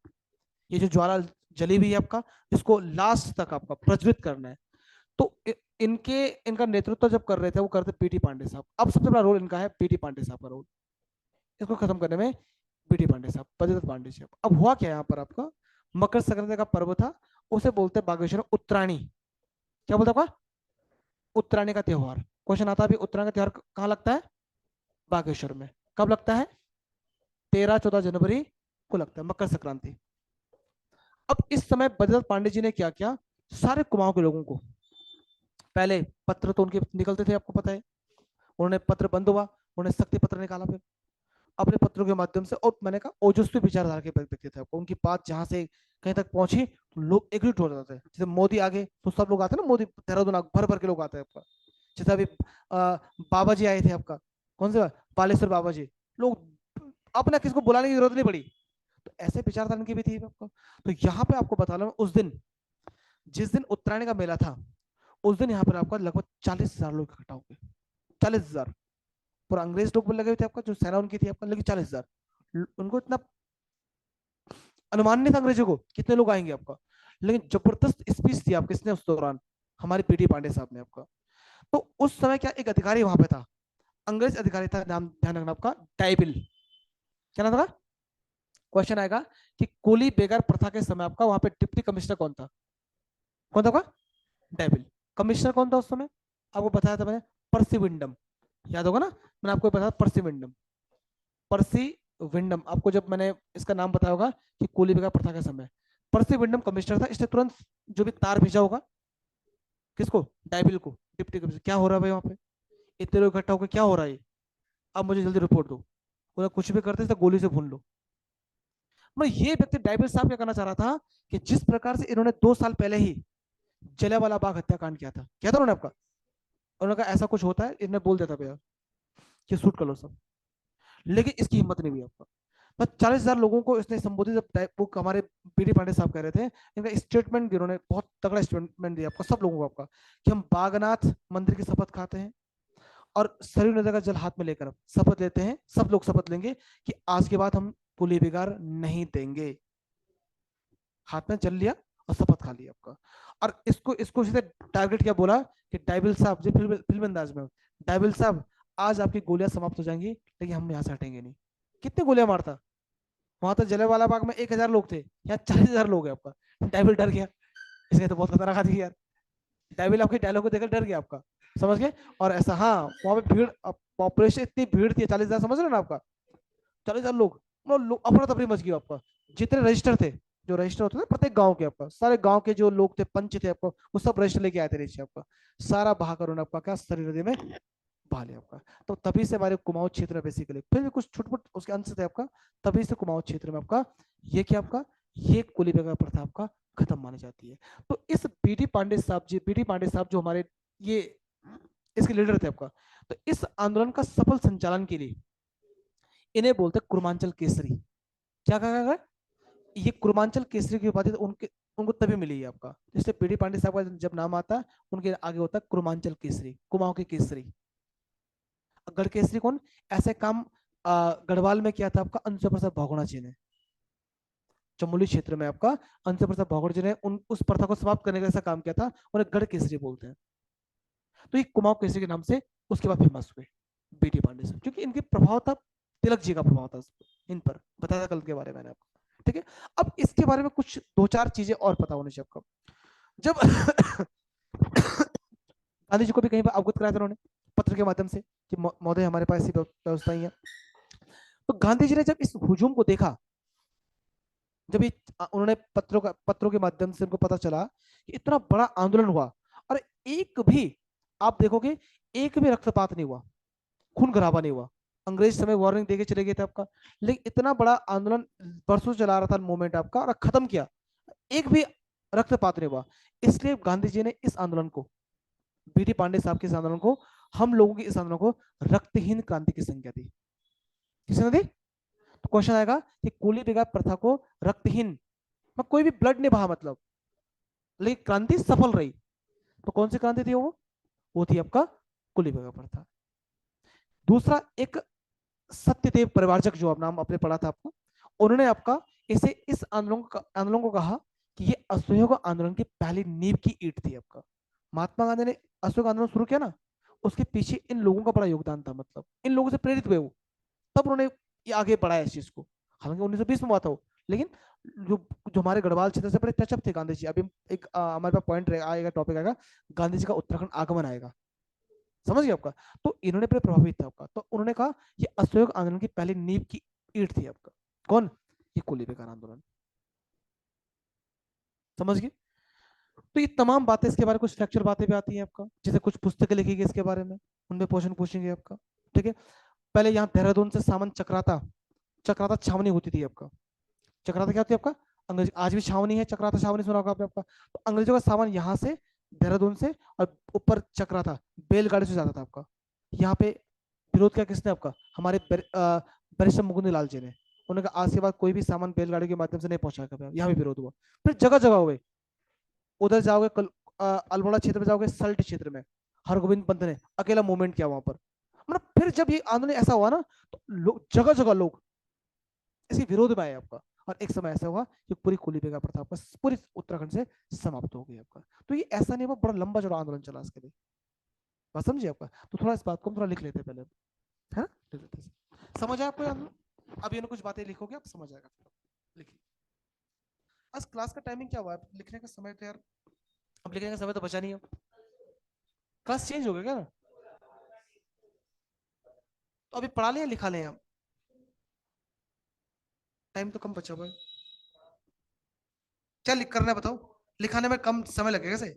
ये जो ज्वाला जली हुई है आपका, इसको लास्ट तक आपका प्रज्वलित करना है। तो इनके इनका नेतृत्व जब कर रहे थे वो करते पीटी पांडे साहब। अब सबसे बड़ा रोल इनका है पीटी पांडे साहब का रोल, इसको खत्म करने में पीटी पांडे साहब, बद्रीदत्त पांडे साहब। अब हुआ क्या यहाँ पर आपका, मकर संक्रांति का पर्व था, उसे बोलते हैं बागेश्वर उत्तरायणी। क्या बोलते हैं आपका, उत्तरायणी का त्योहार। क्वेश्चन आता है अभी उत्तरायण का त्योहार कहाँ लगता है, बागेश्वर में। कब लगता है, 13-14 जनवरी को लगता है मकर संक्रांति। अब इस समय बद्रीदत्त पांडे जी ने क्या किया, सारे कुमाऊं के लोगों को, पहले पत्र तो उनके निकलते थे आपको पता है, उन्होंने पत्र बंद हुआ, उन्होंने शक्ति पत्र निकाला फिर अपने पत्रों के माध्यम से। और मैंने कहा ओजस्वी विचारधारा के व्यक्ति थे आपको, उनकी बात जहां से कहीं तक पहुंची तो लोग एकजुट हो जाते हैं। जैसे मोदी आगे तो सब लोग आते हैं ना, मोदी देहरादून भर भर के लोग आते हैं आपका। जैसे अभी बाबा जी आए थे आपका, कौन से बालेश्वर बाबा जी, लोग अपना किसको बुलाने की जरूरत नहीं पड़ी। तो ऐसे विचारधारा की भी थी आपको। तो यहाँ पे आपको बता रहा उस दिन, जिस दिन उत्तरायण का मेला था, उस दिन यहाँ पर आपका लगभग 40,000 लोग इकट्ठा हो गए। 40,000 पूरा अंग्रेज लोग लगे हुए थे आपका, जो सेना उनकी थी आपका, लेकिन 40,000। उनको इतना अनुमान नहीं था अंग्रेजों को कितने लोग आएंगे आपका, लेकिन जबरदस्त स्पीच थी आपके इसने उस दौरान, हमारे पीटी पांडे साहब ने आपका। तो उस समय क्या एक अधिकारी वहां पे था, अंग्रेज अधिकारी था, नाम ध्यान रखना आपका, डाइबिल। क्या नाम था, क्वेश्चन आएगा कि कोली बेगर प्रथा के समय आपका वहां पे डिप्टी कमिश्नर कौन था, कौन था आपका, डाइबिल। कमिश्नर कौन था उस समय, आपको बताया था मैंने, पर्सी विंडम, याद होगा ना, मैंने आपको बताया पर्सी विंडम। पर्सी विंडम, आपको जब मैंने इसका नाम बताया होगा कि कोली बेगर प्रथा के समय, पर्सी विंडम कमिश्नर था। इसने तुरंत जो भी तार भेजा होगा, किसको, डाइबिल को, डिप्टी कमिश्नर, क्या हो रहा है भाई वहां पे, इतने लोग इकट्ठा होकर क्या हो रहा है, अब मुझे जल्दी रिपोर्ट दो। बोला कुछ भी करते तो गोली से भून लो। मैं ये व्यक्ति डाइबिल साहब क्या करना चाह रहा था कि जिस प्रकार से इन्होंने 2 साल पहले ही जलियांवाला बाग हत्याकांड किया था, क्या था उन्होंने आपका, उन्होंने कहा ऐसा कुछ होता है, इन्हें बोल देता भैया कि शूट कर लो सब, लेकिन इसकी हिम्मत नहीं हुई आपका। बस 40,000 लोगों को इसने संबोधित, जब वो हमारे पीडी पांडे साहब कह रहे थे, इनका स्टेटमेंट दिया उन्होंने, बहुत तगड़ा स्टेटमेंट दिया आपका सब लोगों को आपका, कि हम बागनाथ मंदिर की शपथ खाते हैं और सरयू नदी का जल हाथ में लेकर शपथ लेते हैं, सब लोग शपथ लेंगे कि आज के बाद हम कुली बिगाड़ नहीं देंगे। हाथ में जल लिया और शपथ खा लिया आपका। और इसको इसको सीधे टारगेट क्या बोला कि डाइबिल साहब जी, फिल्म अंदाज में, डाइबिल साहब आज आपकी गोलियां समाप्त हो जाएंगी, लेकिन हम यहाँ से हटेंगे नहीं। कितनी गोलियां मारता, वहां तो जलियांवाला बाग में 1,000 लोग थे, यहाँ 40,000 लोग है आपका। डाइबिल डर गया, इसने तो बहुत खतरनाक आदमी यार। डाइबिल आपके डायलॉग को देखकर डर गया आपका, समझ गए। और ऐसा, हाँ वहां पे भीड़, पॉपुलेशन इतनी भीड़ थी, 40,000 समझ रहे हो ना आपका, 40,000 लोग, अफरा तफरी मच गई आपका। जितने रजिस्टर थे, जो रजिस्टर होते थे प्रत्येक गांव के आपका, सारे गांव के जो लोग थे, पंच थे आपको, वो सब रजिस्टर लेके आए थे नीचे आपका, सारा बहाकर उन्होंने आपका क्या सरी नदी में बहा लिया आपका। तो तभी से हमारे कुमाऊं क्षेत्र में बेसिकली, फिर भी कुछ छुटपुट उसके अंश थे आपका, तभी से कुमाऊं क्षेत्र में आपका ये क्या आपका, ये कुली बेगा प्रथा आपका खत्म मानी जाती है। तो इस बीडी पांडे साहब जी, बीडी पांडे साहब जो हमारे ये इसके लीडर थे आपका, तो इस आंदोलन का सफल संचालन के लिए इन्हें बोलते कुर्मांचल केसरी। क्या कहा गया, ये कुर्मांचल केसरी की उपाधि उनके उनको तभी मिली है आपका, इसलिए पीडी पांडे साहब का जब नाम आता है उनके आगे होता है कुर्मांचल केसरी, कुमाऊं के केसरी। गढ़ केसरी कौन, ऐसे काम गढ़वाल में किया था आपका अंशु प्रसाद बहुगुणा जी ने, चमोली क्षेत्र में आपका अंशु प्रसाद बहुगुणा जी ने उस प्रथा को समाप्त करने का ऐसा काम किया था, उन्हें गढ़ केसरी बोलते हैं। तो ये कुमाऊं केसरी के नाम से उसके बाद फेमस हुए बीडी पांडे साहब, क्योंकि इनके प्रभाव था, तिलक जी का प्रभाव था इन पर, बताया कल के बारे में मैंने आपको। ठीक है, अब इसके बारे में कुछ 2-4 चीजें और पता होनी चाहिए आपको। जब गांधी जी को भी कहीं पर अवगत कराया था उन्होंने पत्र के माध्यम से कि महोदय हमारे पास ऐसी व्यवस्थाएं हैं। तो गांधी जी ने जब इस हुजूम को देखा, जब ये उन्होंने पत्रों के माध्यम से उनको पता चला कि इतना बड़ा आंदोलन हुआ और एक भी, आप देखोगे एक भी रक्तपात नहीं हुआ, खून खराबा नहीं हुआ, अंग्रेज समय वार्निंग देके चले गए थे आपका, लेकिन इतना बड़ा आंदोलन बरसों चला रहा था मूवमेंट आपका, और खत्म किया, एक भी रक्तपात नहीं हुआ। इसलिए गांधी जी ने इस आंदोलन को, बीडी पांडे साहब के इस आंदोलन को, हम लोगों की इस आंदोलन को रक्तहीन क्रांति की संज्ञा दी। किसने दी, तो क्वेश्चन आएगा कि कुली बेगा प्रथा को रक्तहीन कोई भी ब्लड नहीं बहा मतलब, लेकिन क्रांति सफल रही। तो कौन सी क्रांति थी वो थी आपका कुलीन का प्रथा। दूसरा एक सत्यदेव परिवारजक जो आप नाम अपने पढ़ा था आपको, उन्होंने आपका इसे इस आंदोलन को कहा कि ये असहयोग आंदोलन की पहली नींव की ईंट थी आपका। महात्मा गांधी ने असहयोग आंदोलन शुरू किया ना, उसके पीछे इन लोगों का बड़ा योगदान था, मतलब इन लोगों से प्रेरित हुए वो, तब उन्होंने ये आगे बढ़ाया इस चीज को। हालांकि 1920 में हुआ था वो, लेकिन जो जो हमारे गढ़वाल क्षेत्र से बड़े टचअप थे गांधी जी। अभी एक हमारे पास पॉइंट आएगा, टॉपिक आएगा, गांधी जी का उत्तराखंड आगमन आएगा, समझ गए आपका। तो इन्होंने बड़े प्रभावित था आपका, तो उन्होंने कहा ये असहयोग आंदोलन की पहली नींव की ईंट थी आपका। कौन? ये कुली बेकार आंदोलन, समझ गए। तो ये तमाम बातें, इसके बारे में कुछ फ्रैक्चर बातें भी आती हैं आपका, जैसे कुछ पुस्तकें लिखी गई इसके बारे में, उनमें क्वेश्चन पूछेंगे आपका, ठीक है। पहले यहाँ देहरादून से सामान चक्राता, चक्राता छावनी होती थी आपका। चक्राता क्या होती है आपका? अंग्रेज, आज भी छावनी है, चक्राता छावनी सुना होगा आपने आपका। तो अंग्रेजों का सामान यहाँ से देहरादून से और ऊपर चक्राता बैलगाड़ी से जाता था आपका। यहाँ पे विरोध किया किसने आपका? हमारे बैरिस्टर मुकुंद लाल जी ने। उन्होंने कहा आज के बाद कोई भी सामान बैलगाड़ी के माध्यम से नहीं पहुंचाएगा। यहाँ भी विरोध हुआ। फिर जगह जगह हुए, उधर जाओगे अल्मोड़ा क्षेत्र में, जाओगे सल्ट क्षेत्र में हरगोविंद पंत ने अकेला मूवमेंट किया वहां पर। मतलब फिर जब ये आंदोलन ऐसा हुआ ना, तो जगह जगह लोग इसके विरोध में आए आपका। और एक समय ऐसा हुआ कि पूरी कुली बेगा प्रथा आपका पूरी उत्तराखंड से समाप्त हो गई आपका। तो ये ऐसा नहीं हुआ, बड़ा लंबा चौड़ा आंदोलन चला इसके लिए, बात समझिए आपका। तो थोड़ा इस बात को हम थोड़ा लिख लेते हैं पहले, है ना, लिख लेते हैं। समझ आया आपको आंदोलन? अब ये कुछ बातें लिखोगे आप, समझ आएगा। लिखिए। आज क्लास का टाइमिंग क्या हुआ है? लिखने का समय तो यार, अब लिखने का समय तो बचा नहीं है। क्लास चेंज हो गया क्या ना? तो अभी पढ़ा लें या लिखा लें हम? टाइम तो कम बचा हुआ है। क्या लिख करना है बताओ? लिखाने में कम समय लगेगा से?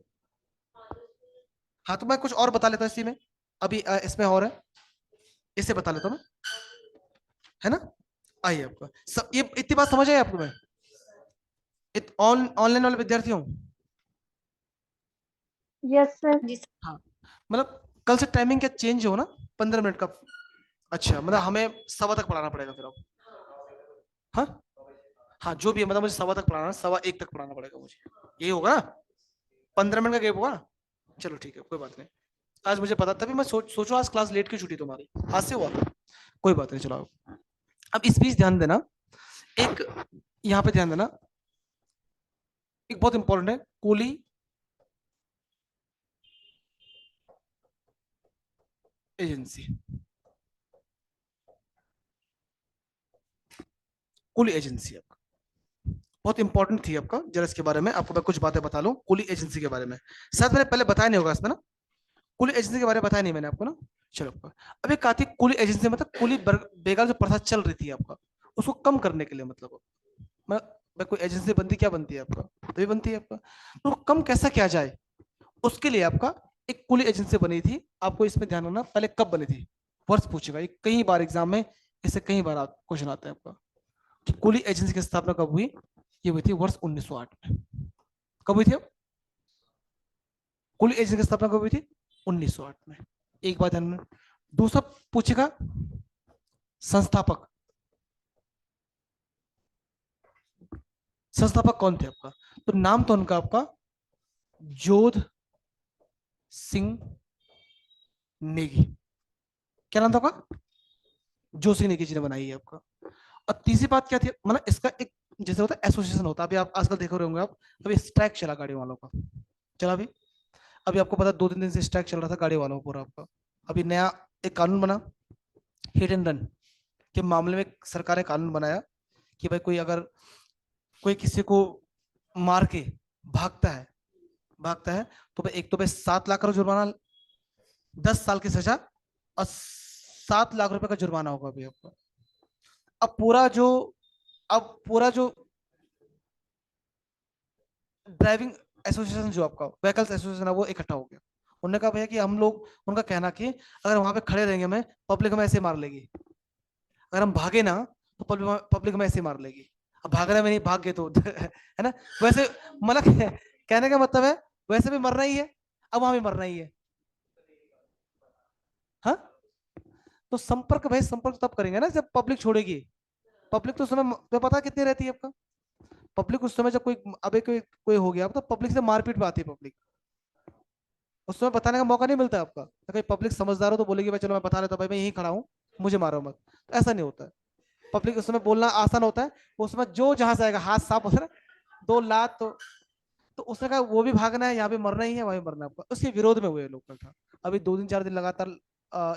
हाँ तो मैं कुछ और बता लेता हूँ इसी में। अभी इसमें और है, इसे बता लेता हूँ मैं, है ना। आइए आपका सब ये इतनी बात समझ आई आपको? मैं ऑनलाइन वाले विद्यार्थियों, यस सर। जी सर। हाँ, मतलब कल से टाइमिंग क्या चेंज हो ना, 15 मिनट का। अच्छा, मतलब हमें सवा तक पढ़ाना पड़ेगा फिर अब? हाँ हाँ, जो भी है, मतलब मुझे सवा तक पढ़ाना, 1:15 तक पढ़ाना पड़ेगा मुझे, यही होगा ना? 15 मिनट का गैप होगा ना? चलो ठीक है, कोई बात नहीं। आज मुझे पता, तभी मैं सोचो आज क्लास लेट की छुट्टी तुम्हारी, आज से हुआ, कोई बात नहीं। चलो अब इस बीच ध्यान देना, एक यहाँ पे ध्यान देना, एक बहुत इंपॉर्टेंट है, कुली एजेंसी। कुली एजेंसी आपका बहुत इंपॉर्टेंट थी आपका, जरा इसके बारे में आपको मैं कुछ बातें बता लूं कुली एजेंसी के बारे में। शायद मैंने पहले बताया नहीं होगा इसमें ना, कुली एजेंसी के बारे में बताया नहीं मैंने आपको ना। चलो आपका अब एक आती कुली एजेंसी, मतलब कुली बेगार जो प्रथा चल रही थी आपका, उसको कम करने के लिए, मतलब मैं कोई एजेंसी बनती, क्या बनती है आपका, तभी बनती है आपका, तो कम कैसा किया जाए, उसके लिए आपका एक कुली एजेंसी बनी थी। आपको इसमें ध्यान रखना, पहले कब बनी थी, वर्ष पूछेगा ये कई बार एग्जाम में, इससे कई बार क्वेश्चन आता है आपका कि कुली एजेंसी की स्थापना कब हुई। ये हुई थी वर्ष 1908 में। कब हुई थी? अब कुली एजेंसी की स्थापना कब हुई थी? 1908 में। एक बात ध्यान में। दूसरा पूछेगा संस्थापक, संस्थापक कौन थे आपका? तो नाम तो उनका आपका जोध सिंह नेगी। क्या नाम था आपका? जोध सिंह नेगी जी ने बनाई है आपका। और तीसरी बात क्या थी, मतलब इसका एक जैसे होता है एसोसिएशन होता है, अभी आप आजकल देख रहे होंगे आप, अभी स्ट्राइक चला गाड़ी वालों का, चला अभी, अभी आपको पता 2-3 दिन से स्ट्राइक चल रहा था गाड़ी वालों को पूरा आपका। अभी नया एक कानून बना, हिट एंड रन के मामले में सरकार ने कानून बनाया कि भाई कोई अगर कोई किसी को मार के भागता है तो भाई एक तो भाई 7 लाख का जुर्माना, 10 साल की सजा और 7 लाख रुपए का जुर्माना होगा अभी आपको। अब पूरा जो ड्राइविंग एसोसिएशन जो आपका व्हीकल्स एसोसिएशन है वो इकट्ठा हो गया। उन्होंने कहा भैया कि हम लोग, उनका कहना कि अगर वहां पे खड़े रहेंगे हमें पब्लिक हमें ऐसे मार लेगी, अगर हम भागे ना तो पब्लिक हमें ऐसे मार लेगी। अब भागने में नहीं, भाग गए तो है ना। वैसे मतलब कहने का मतलब है वैसे भी मरना ही है, अब वहां भी मरना ही है। हाँ, तो संपर्क भाई, संपर्क तब करेंगे ना जब पब्लिक छोड़ेगी। पब्लिक तो समय तो पता कितनी रहती है आपका, पब्लिक उस समय जब कोई अबे कोई हो गया तो पब्लिक से मारपीट पे आती है पब्लिक, उस समय बताने का मौका नहीं मिलता आपका। अगर पब्लिक समझदार हो तो बोलेगी भाई चलो मैं बता देता हूँ, भाई मैं यहीं खड़ा हूँ, मुझे मारो मत। तो ऐसा नहीं होता है। पब्लिक उस समय बोलना आसान होता है, उस समय जो जहां से आएगा हाथ साफ होता है, 2 लात तो उसने कहा वो भी भागना है, यहाँ भी मरना ही है, वहीं मरना है आपका। उसके विरोध में हुए लोकल था, अभी 2 दिन 4 दिन लगातार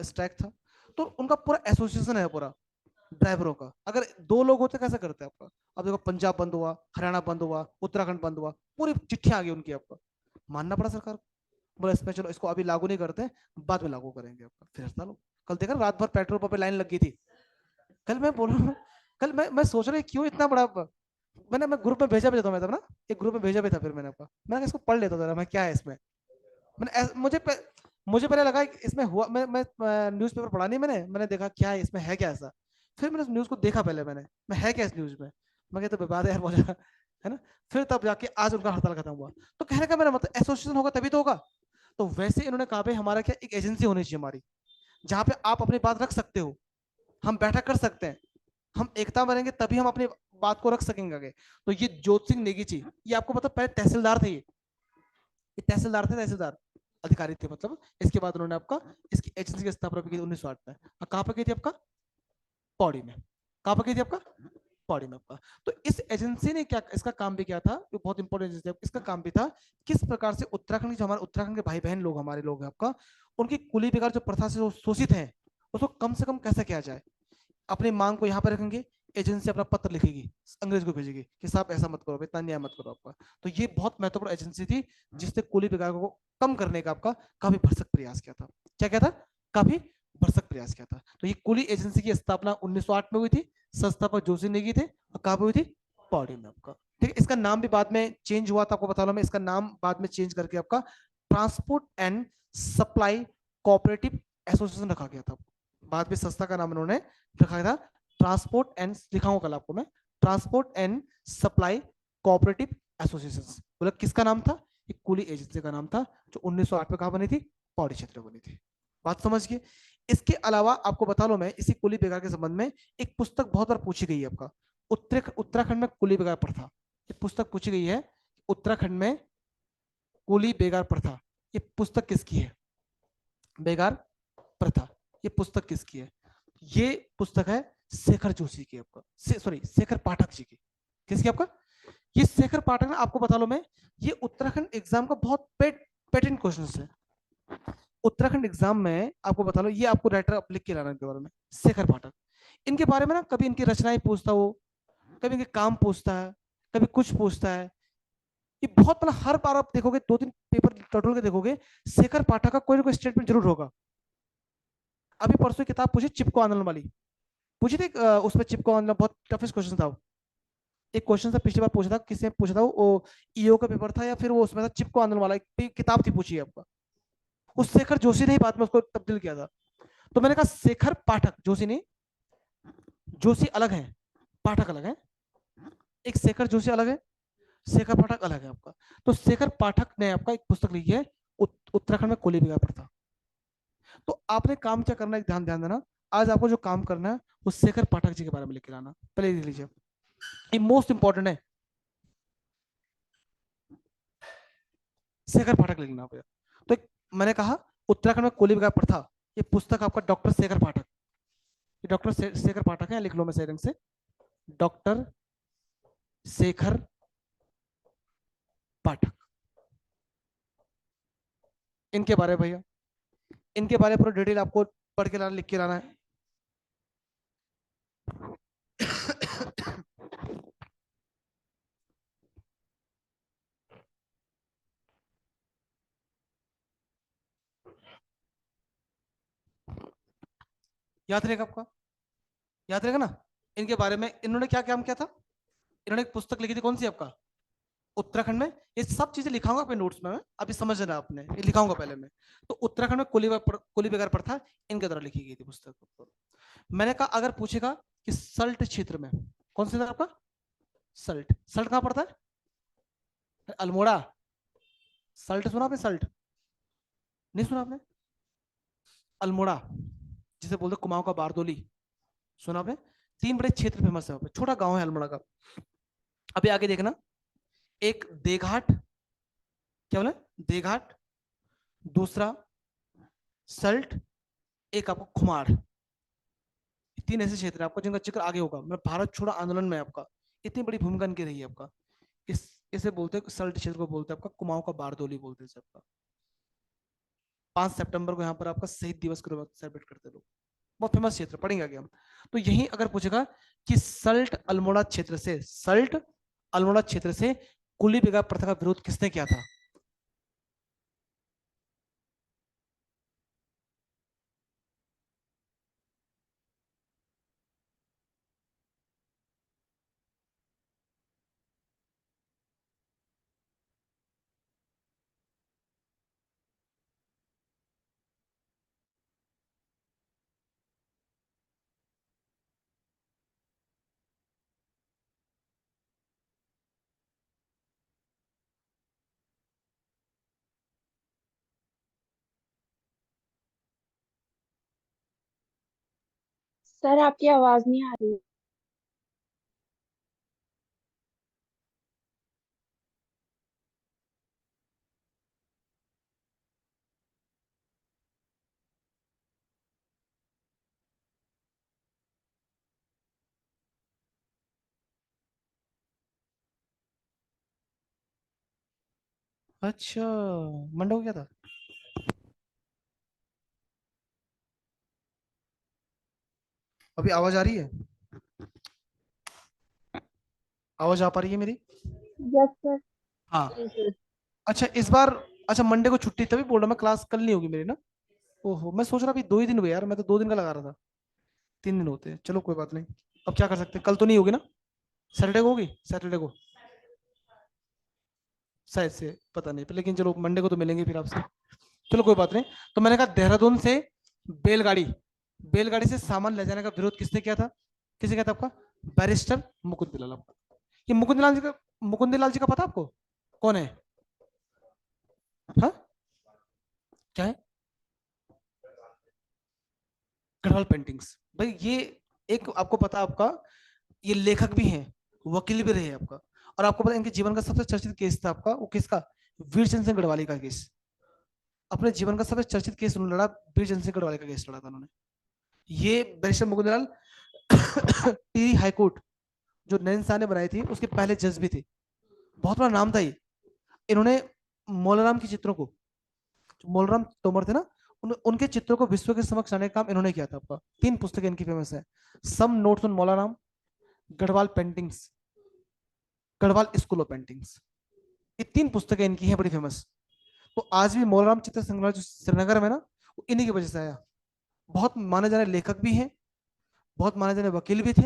स्ट्राइक था। तो उनका पूरा एसोसिएशन है पूरा ड्राइवरों का। अगर 2 लोग होते कैसे करते आपका। अब देखो पंजाब बंद हुआ, हरियाणा बंद हुआ, उत्तराखंड बंद हुआ, पूरी चिट्ठी आ गई उनकी आपका, मानना पड़ा सरकार को। बोला इसमें चलो इसको अभी लागू नहीं करते, बाद में लागू करेंगे आपका, फिर हड़ताल हो। कल देखा रात भर पेट्रोल पंप पे लाइन लग गई थी। कल मैं बोल रहा हूँ, कल मैं सोच रहा क्यों इतना बड़ा। मैं ग्रुप में भेजा भी था, मैं तब ना एक ग्रुप में भेजा भी था, फिर मैंने आपका मैंने कहा इसको पढ़ लेता था मैं क्या है इसमें। मुझे पहले लगा कि इसमें हुआ, मैं न्यूज़पेपर पढ़ा नहीं, मैंने देखा क्या है इसमें, है क्या ऐसा। फिर मैंने उस न्यूज़ को देखा पहले, मैं है क्या इस न्यूज़ में। मैं कहता तो विवाद है यार बहुत ज्यादा, है ना। फिर तब जाके आज उनका हड़ताल खत्म हुआ। तो कहने का मेरा मतलब एसोसिएशन होगा तभी तो होगा। तो वैसे इन्होंने कहा भाई हमारा क्या एक एजेंसी होनी चाहिए हमारी, जहां पे आप अपनी बात रख सकते हो, हम बैठक कर सकते हैं, हम एकता बनेंगे तभी हम अपनी बात को रख सकेंगे आगे। तो ये जोत सिंह नेगी जी, ये आपको पता पहले तहसीलदार थे, ये तहसीलदार थे, तहसीलदार अधिकारी थे मतलब। इसके बाद उन्होंने आपका इसकी एजेंसी की स्थापना की 1908 में। और कहाँ पर की थी आपका, पौड़ी में। कहाँ पर की थी आपका, पौड़ी में आपका। तो इस एजेंसी ने क्या, इसका काम भी क्या था, ये बहुत इंपॉर्टेंट एजेंसी है, इसका काम भी था किस प्रकार से उत्तराखंड के जो हमारे उत्तराखंड के भाई बहन लोग, हमारे लोग हैं आपका, उनकी कुली बेकार जो प्रथा से शोषित है, उसको कम से कम कैसे किया जाए। अपनी मांग को यहाँ पर रखेंगे, एजेंसी अपना पत्र लिखेगी, अंग्रेज को भेजेगी कि साहब ऐसा मत करो, इतना न्याय मत करो आपका। तो ये बहुत महत्वपूर्ण एजेंसी थी जिसने कुली बेकार को कम करने का आपका काफी भरसक प्रयास किया था। क्या क्या था, काफी भरसक प्रयास किया था। तो ये कुली एजेंसी की स्थापना 1908 में हुई थी, संस्थापक जोशी नेगी थे, और कहाँ पे हुई थी, पौड़ी में आपका। ठीक है, इसका नाम भी बाद में चेंज हुआ था, आपको बता रहा मैं, इसका नाम बाद में चेंज करके आपका transport and supply cooperative association रखा गया था। बाद में संस्था का नाम उन्होंने रखा था ट्रांसपोर्ट एंड, लिखाऊंगा कल आपको मैं, transport and supply cooperative association. बोला किसका नाम था, एक कुली एजेंसी का नाम था, जो 1908 में कहा बनी थी, पौड़ी क्षेत्र में बनी थी। बात समझ गए। इसके अलावा आपको बता लो मैं, इसी कुली बेगार के संबंध में एक पुस्तक बहुत बार पूछी गई है आपका, उत्तराखंड में कुली बेगार प्रथा। एक पुस्तक पूछी गई है, उत्तराखंड में कुली बेगार प्रथा, ये पुस्तक किसकी है, बेगार प्रथा, ये पुस्तक किसकी है। ये पुस्तक है शेखर जोशी की आपका, सॉरी शेखर पाठक जी की। किसकी आपका, ये शेखर पाठक ना, आपको बता लो मैं, ये उत्तराखंड एग्जाम का बहुत पेटेंट क्वेश्चन है। उत्तराखंड एग्जाम में आपको बता लो, ये आपको राइटर लिख के लाना इनके बारे में, शेखर पाठक। इनके बारे में ना कभी इनकी रचनाएं पूछता हो, कभी इनके काम पूछता है, कभी कुछ पूछता है। ये बहुत मतलब हर बार आप देखोगे, 2 3 पेपर टटोल के देखोगे, शेखर पाठक का कोई ना कोई स्टेटमेंट जरूर होगा। अभी परसों किताब पूछी चिपको आंदोलन वाली, पूछी थी, उसमें चिपको आंदोलन बहुत टफेस्ट क्वेश्चन था। एक क्वेश्चन था पिछली बार पूछा था, किसने पूछा था, वो ईओ का पेपर था या फिर वो उसमें था, चिपको आंदोलन वाला एक किताब थी पूछी है आपका। उस शेखर जोशी ने ही बाद में उसको तब्दील किया था। तो मैंने कहा शेखर पाठक, जोशी नहीं, जोशी अलग है, पाठक अलग है। एक शेखर जोशी अलग है, शेखर पाठक अलग है आपका। तो शेखर पाठक ने आपका एक पुस्तक लिखी है, उत्तराखंड में कुली बेगार प्रथा। तो आपने काम क्या करना है, ध्यान ध्यान देना। आज आपको जो काम करना है वो शेखर पाठक जी के बारे में लिख के लाना, पहले लिख लीजिए, ये मोस्ट इंपॉर्टेंट है, शेखर पाठक लिखना होगा। तो मैंने कहा उत्तराखंड में कुली बेगार प्रथा, ये पुस्तक आपका डॉक्टर शेखर पाठक, ये डॉक्टर शेखर पाठक है, लिख लो मैं सही रंग से, डॉक्टर शेखर पाठक। इनके बारे में भैया, इनके बारे में पूरा डिटेल आपको पढ़ के लाना, लिख के लाना है। याद रहेगा आपका, याद रहेगा ना। इनके बारे में इन्होंने क्या काम किया था, इन्होंने एक पुस्तक लिखी थी, कौन सी आपका, उत्तराखंड में। ये सब चीजें लिखाऊंगा अपने नोट्स में, अभी समझ रहा आपने, ये लिखाऊंगा पहले मैं। तो उत्तराखंड में कुली बेगार प्रथा इनके द्वारा लिखी गई थी पुस्तक। मैंने कहा अगर पूछेगा कि सल्ट क्षेत्र में, कौन सा था आपका, सल्ट, सल्ट कहां पड़ता है, अल्मोड़ा। सल्ट सुना आपने, सल्ट नहीं सुना आपने, अल्मोड़ा जिसे बोलते कुमाऊं का बारदोली, सुना आपने। 3 बड़े क्षेत्र फेमस है वहां पे, छोटा गांव है अल्मोड़ा का। अभी आगे देखना, एक देघाट, क्या बोला, देघाट, दूसरा सल्ट, एक आपको खुमार। तीन ऐसे क्षेत्र है आपका जिनका जिक्र आगे होगा, मतलब भारत छोड़ो आंदोलन में आपका इतनी बड़ी भूमिका इनकी रही है आपका। इस इसे बोलते हैं सल्ट क्षेत्र को, बोलते हैं आपका कुमाऊं का बारदोली बोलते हैं इसे आपका। 5 सितंबर को यहाँ पर आपका शहीद दिवस के रूप में सेलिब्रेट करते हैं लोग। बहुत फेमस क्षेत्र, पढ़ेंगे आगे हम। तो यही अगर पूछेगा कि सल्ट अल्मोड़ा क्षेत्र से, सल्ट अल्मोड़ा क्षेत्र से कुली बेगा प्रथा का विरोध किसने किया था? सर आपकी आवाज नहीं आ रही। अच्छा, मंडे को क्या था? अभी आवाज आ रही है? आवाज आ पा रही है मेरी? Yes sir. हाँ। जी सर। अच्छा इस बार, अच्छा मंडे को छुट्टी, तभी बोल रहा मैं क्लास कल नहीं होगी मेरी ना। ओहो, मैं सोच रहा अभी 2 ही दिन हुए यार, मैं तो 2 दिन का लगा रहा था। 3 दिन होते हैं, चलो कोई बात नहीं। अब क्या कर सकते हैं, कल तो नहीं होगी ना? सैटरडे को होगी, सैटरडे को शायद से, पता नहीं, पर लेकिन चलो मंडे को तो मिलेंगे फिर आपसे। चलो कोई बात नहीं। तो मैंने कहा देहरादून से बेलगाड़ी, बेलगाड़ी से सामान ले जाने का विरोध किसने किया था? किसने किया था आपका? बैरिस्टर मुकुंदलाल आपका। ये मुकुंदलाल जी का, मुकुंदलाल जी का पता आपको कौन है? हाँ, क्या है? गढ़वाल पेंटिंग्स, भाई ये एक आपको पता आपका, ये लेखक भी हैं, वकील भी रहे आपका। और आपको पता है इनके जीवन का सबसे चर्चित केस था आपका, वो किसका? वीरचंद सिंह गढ़वाली का केस। अपने जीवन का सबसे चर्चित केस उन्होंने लड़ा, वीरचंद सिंह गढ़वाली का केस लड़ा था उन्होंने। ये बैरिस्टर मुकुंदलाल टी हाईकोर्ट जो नैन शाह ने बनाई थी उसके पहले जज भी थे, बहुत बड़ा नाम था ये। इन्होंने मौलाराम के चित्रों को, जो मौलाराम तोमर थे ना, उनके चित्रों को विश्व के समक्ष लाने का काम इन्होंने किया था आपका। 3 पुस्तकें इनकी फेमस है, some notes on Maularam, Garhwal paintings, Garhwal school of paintings. ये 3 पुस्तकें इनकी हैं बड़ी फेमस। तो आज भी मौलाराम चित्र संग्रह जो श्रीनगर में ना, वो इन्हीं की वजह से आया। बहुत माने जाने लेखक भी हैं, बहुत माने जाने वकील भी थे,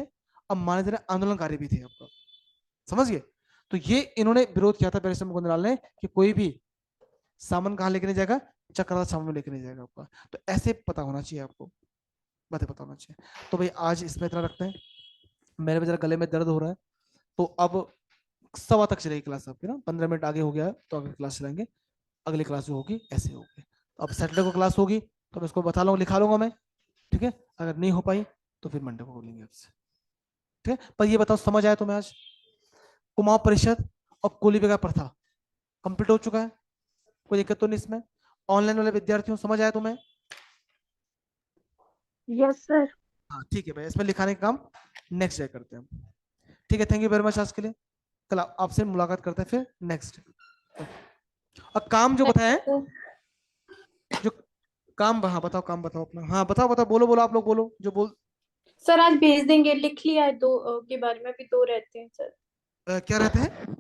और माने जाने आंदोलनकारी भी थे आपका, समझ गए? तो ये इन्होंने विरोध किया था बैरिस्टर मुकुंदलाल ने कि कोई भी सामान कहाँ लेके नहीं जाएगा, चक्राता सामान में लेके नहीं जाएगा आपका। तो ऐसे पता होना चाहिए आपको, बातें पता होना चाहिए। तो भाई आज इसमें इतना रखते हैं, मेरे जरा गले में दर्द हो रहा है। तो अब 1:15 तक चलेगी क्लास आपकी ना, 15 मिनट आगे हो गया है तो आगे क्लास चलाएंगे। अगली क्लास जो होगी ऐसे होगी। तो अब सैटरडे को क्लास होगी तो मैं उसको बता लूंगा, लिखा लूंगा मैं, ठीक है? अगर नहीं हो पाई तो फिर मंडे को बोलेंगे आपसे, ठीक है? पर ये बताओ समझ आया तुम्हें आज? कुमाऊं परिषद और कोली बेगा प्रथा कंप्लीट हो चुका है, कोई दिक्कत तो नहीं इसमें? ऑनलाइन वाले विद्यार्थियों समझ आया तुम्हें? Yes sir. हाँ ठीक है भाई, इसमें लिखाने का काम नेक्स्ट डे करते हैं हम। ठीक है, थैंक यू वेरी मच आज के लिए। कल आपसे मुलाकात करते हैं फिर नेक्स्ट। और काम जो बताया है, जो काम, हाँ बताओ, काम बताओ अपना, हाँ बताओ बताओ, बोलो बोलो, आप लोग बोलो जो बोल। सर आज भेज देंगे, लिख लिया है दो के बारे में, अभी दो रहते हैं सर। क्या रहते हैं?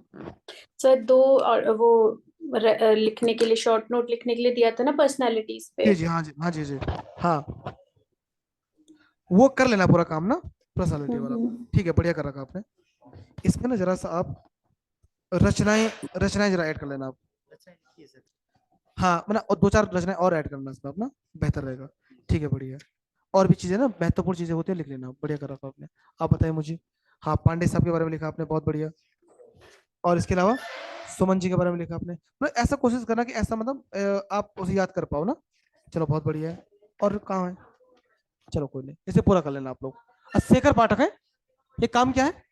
सर दो, और वो लिखने के लिए, शॉर्ट नोट लिखने के लिए दिया था ना पर्सनालिटीज पे। जी जी, हाँ जी, हाँ जी जी, हाँ वो कर लेना पूरा काम ना, पर्सनालिटी वाला। हम्म। ठीक है, बढ़िया कर रखा आपने। इसमें ना जरा सा आप रचनाएं, रचनाएं जरा ऐड कर लेना आप। हाँ मतलब, और 2-4 रचनाएं और ऐड करना इसमें अपना, बेहतर रहेगा। ठीक है, बढ़िया। और भी चीजें ना, महत्वपूर्ण चीजें होती है, लिख लेना, बढ़िया कर रखा आपने। आप बताइए मुझे। हाँ, पांडे साहब के बारे में लिखा आपने, बहुत बढ़िया। और इसके अलावा सुमन जी के बारे में लिखा आपने, मतलब ऐसा कोशिश करना कि ऐसा मतलब आप उसे याद कर पाओ ना। चलो बहुत बढ़िया है। और कहाँ है? चलो कोई नहीं, इसे पूरा कर लेना आप लोग। शेखर पाठक है, ये काम क्या है?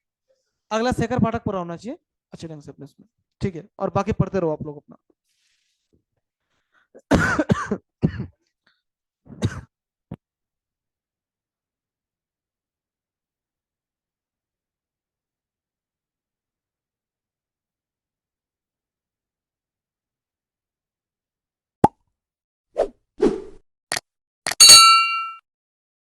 अगला शेखर पाठक पूरा होना चाहिए अच्छे ढंग से अपने इसमें, ठीक है, और बाकी पढ़ते रहो आप लोग अपना।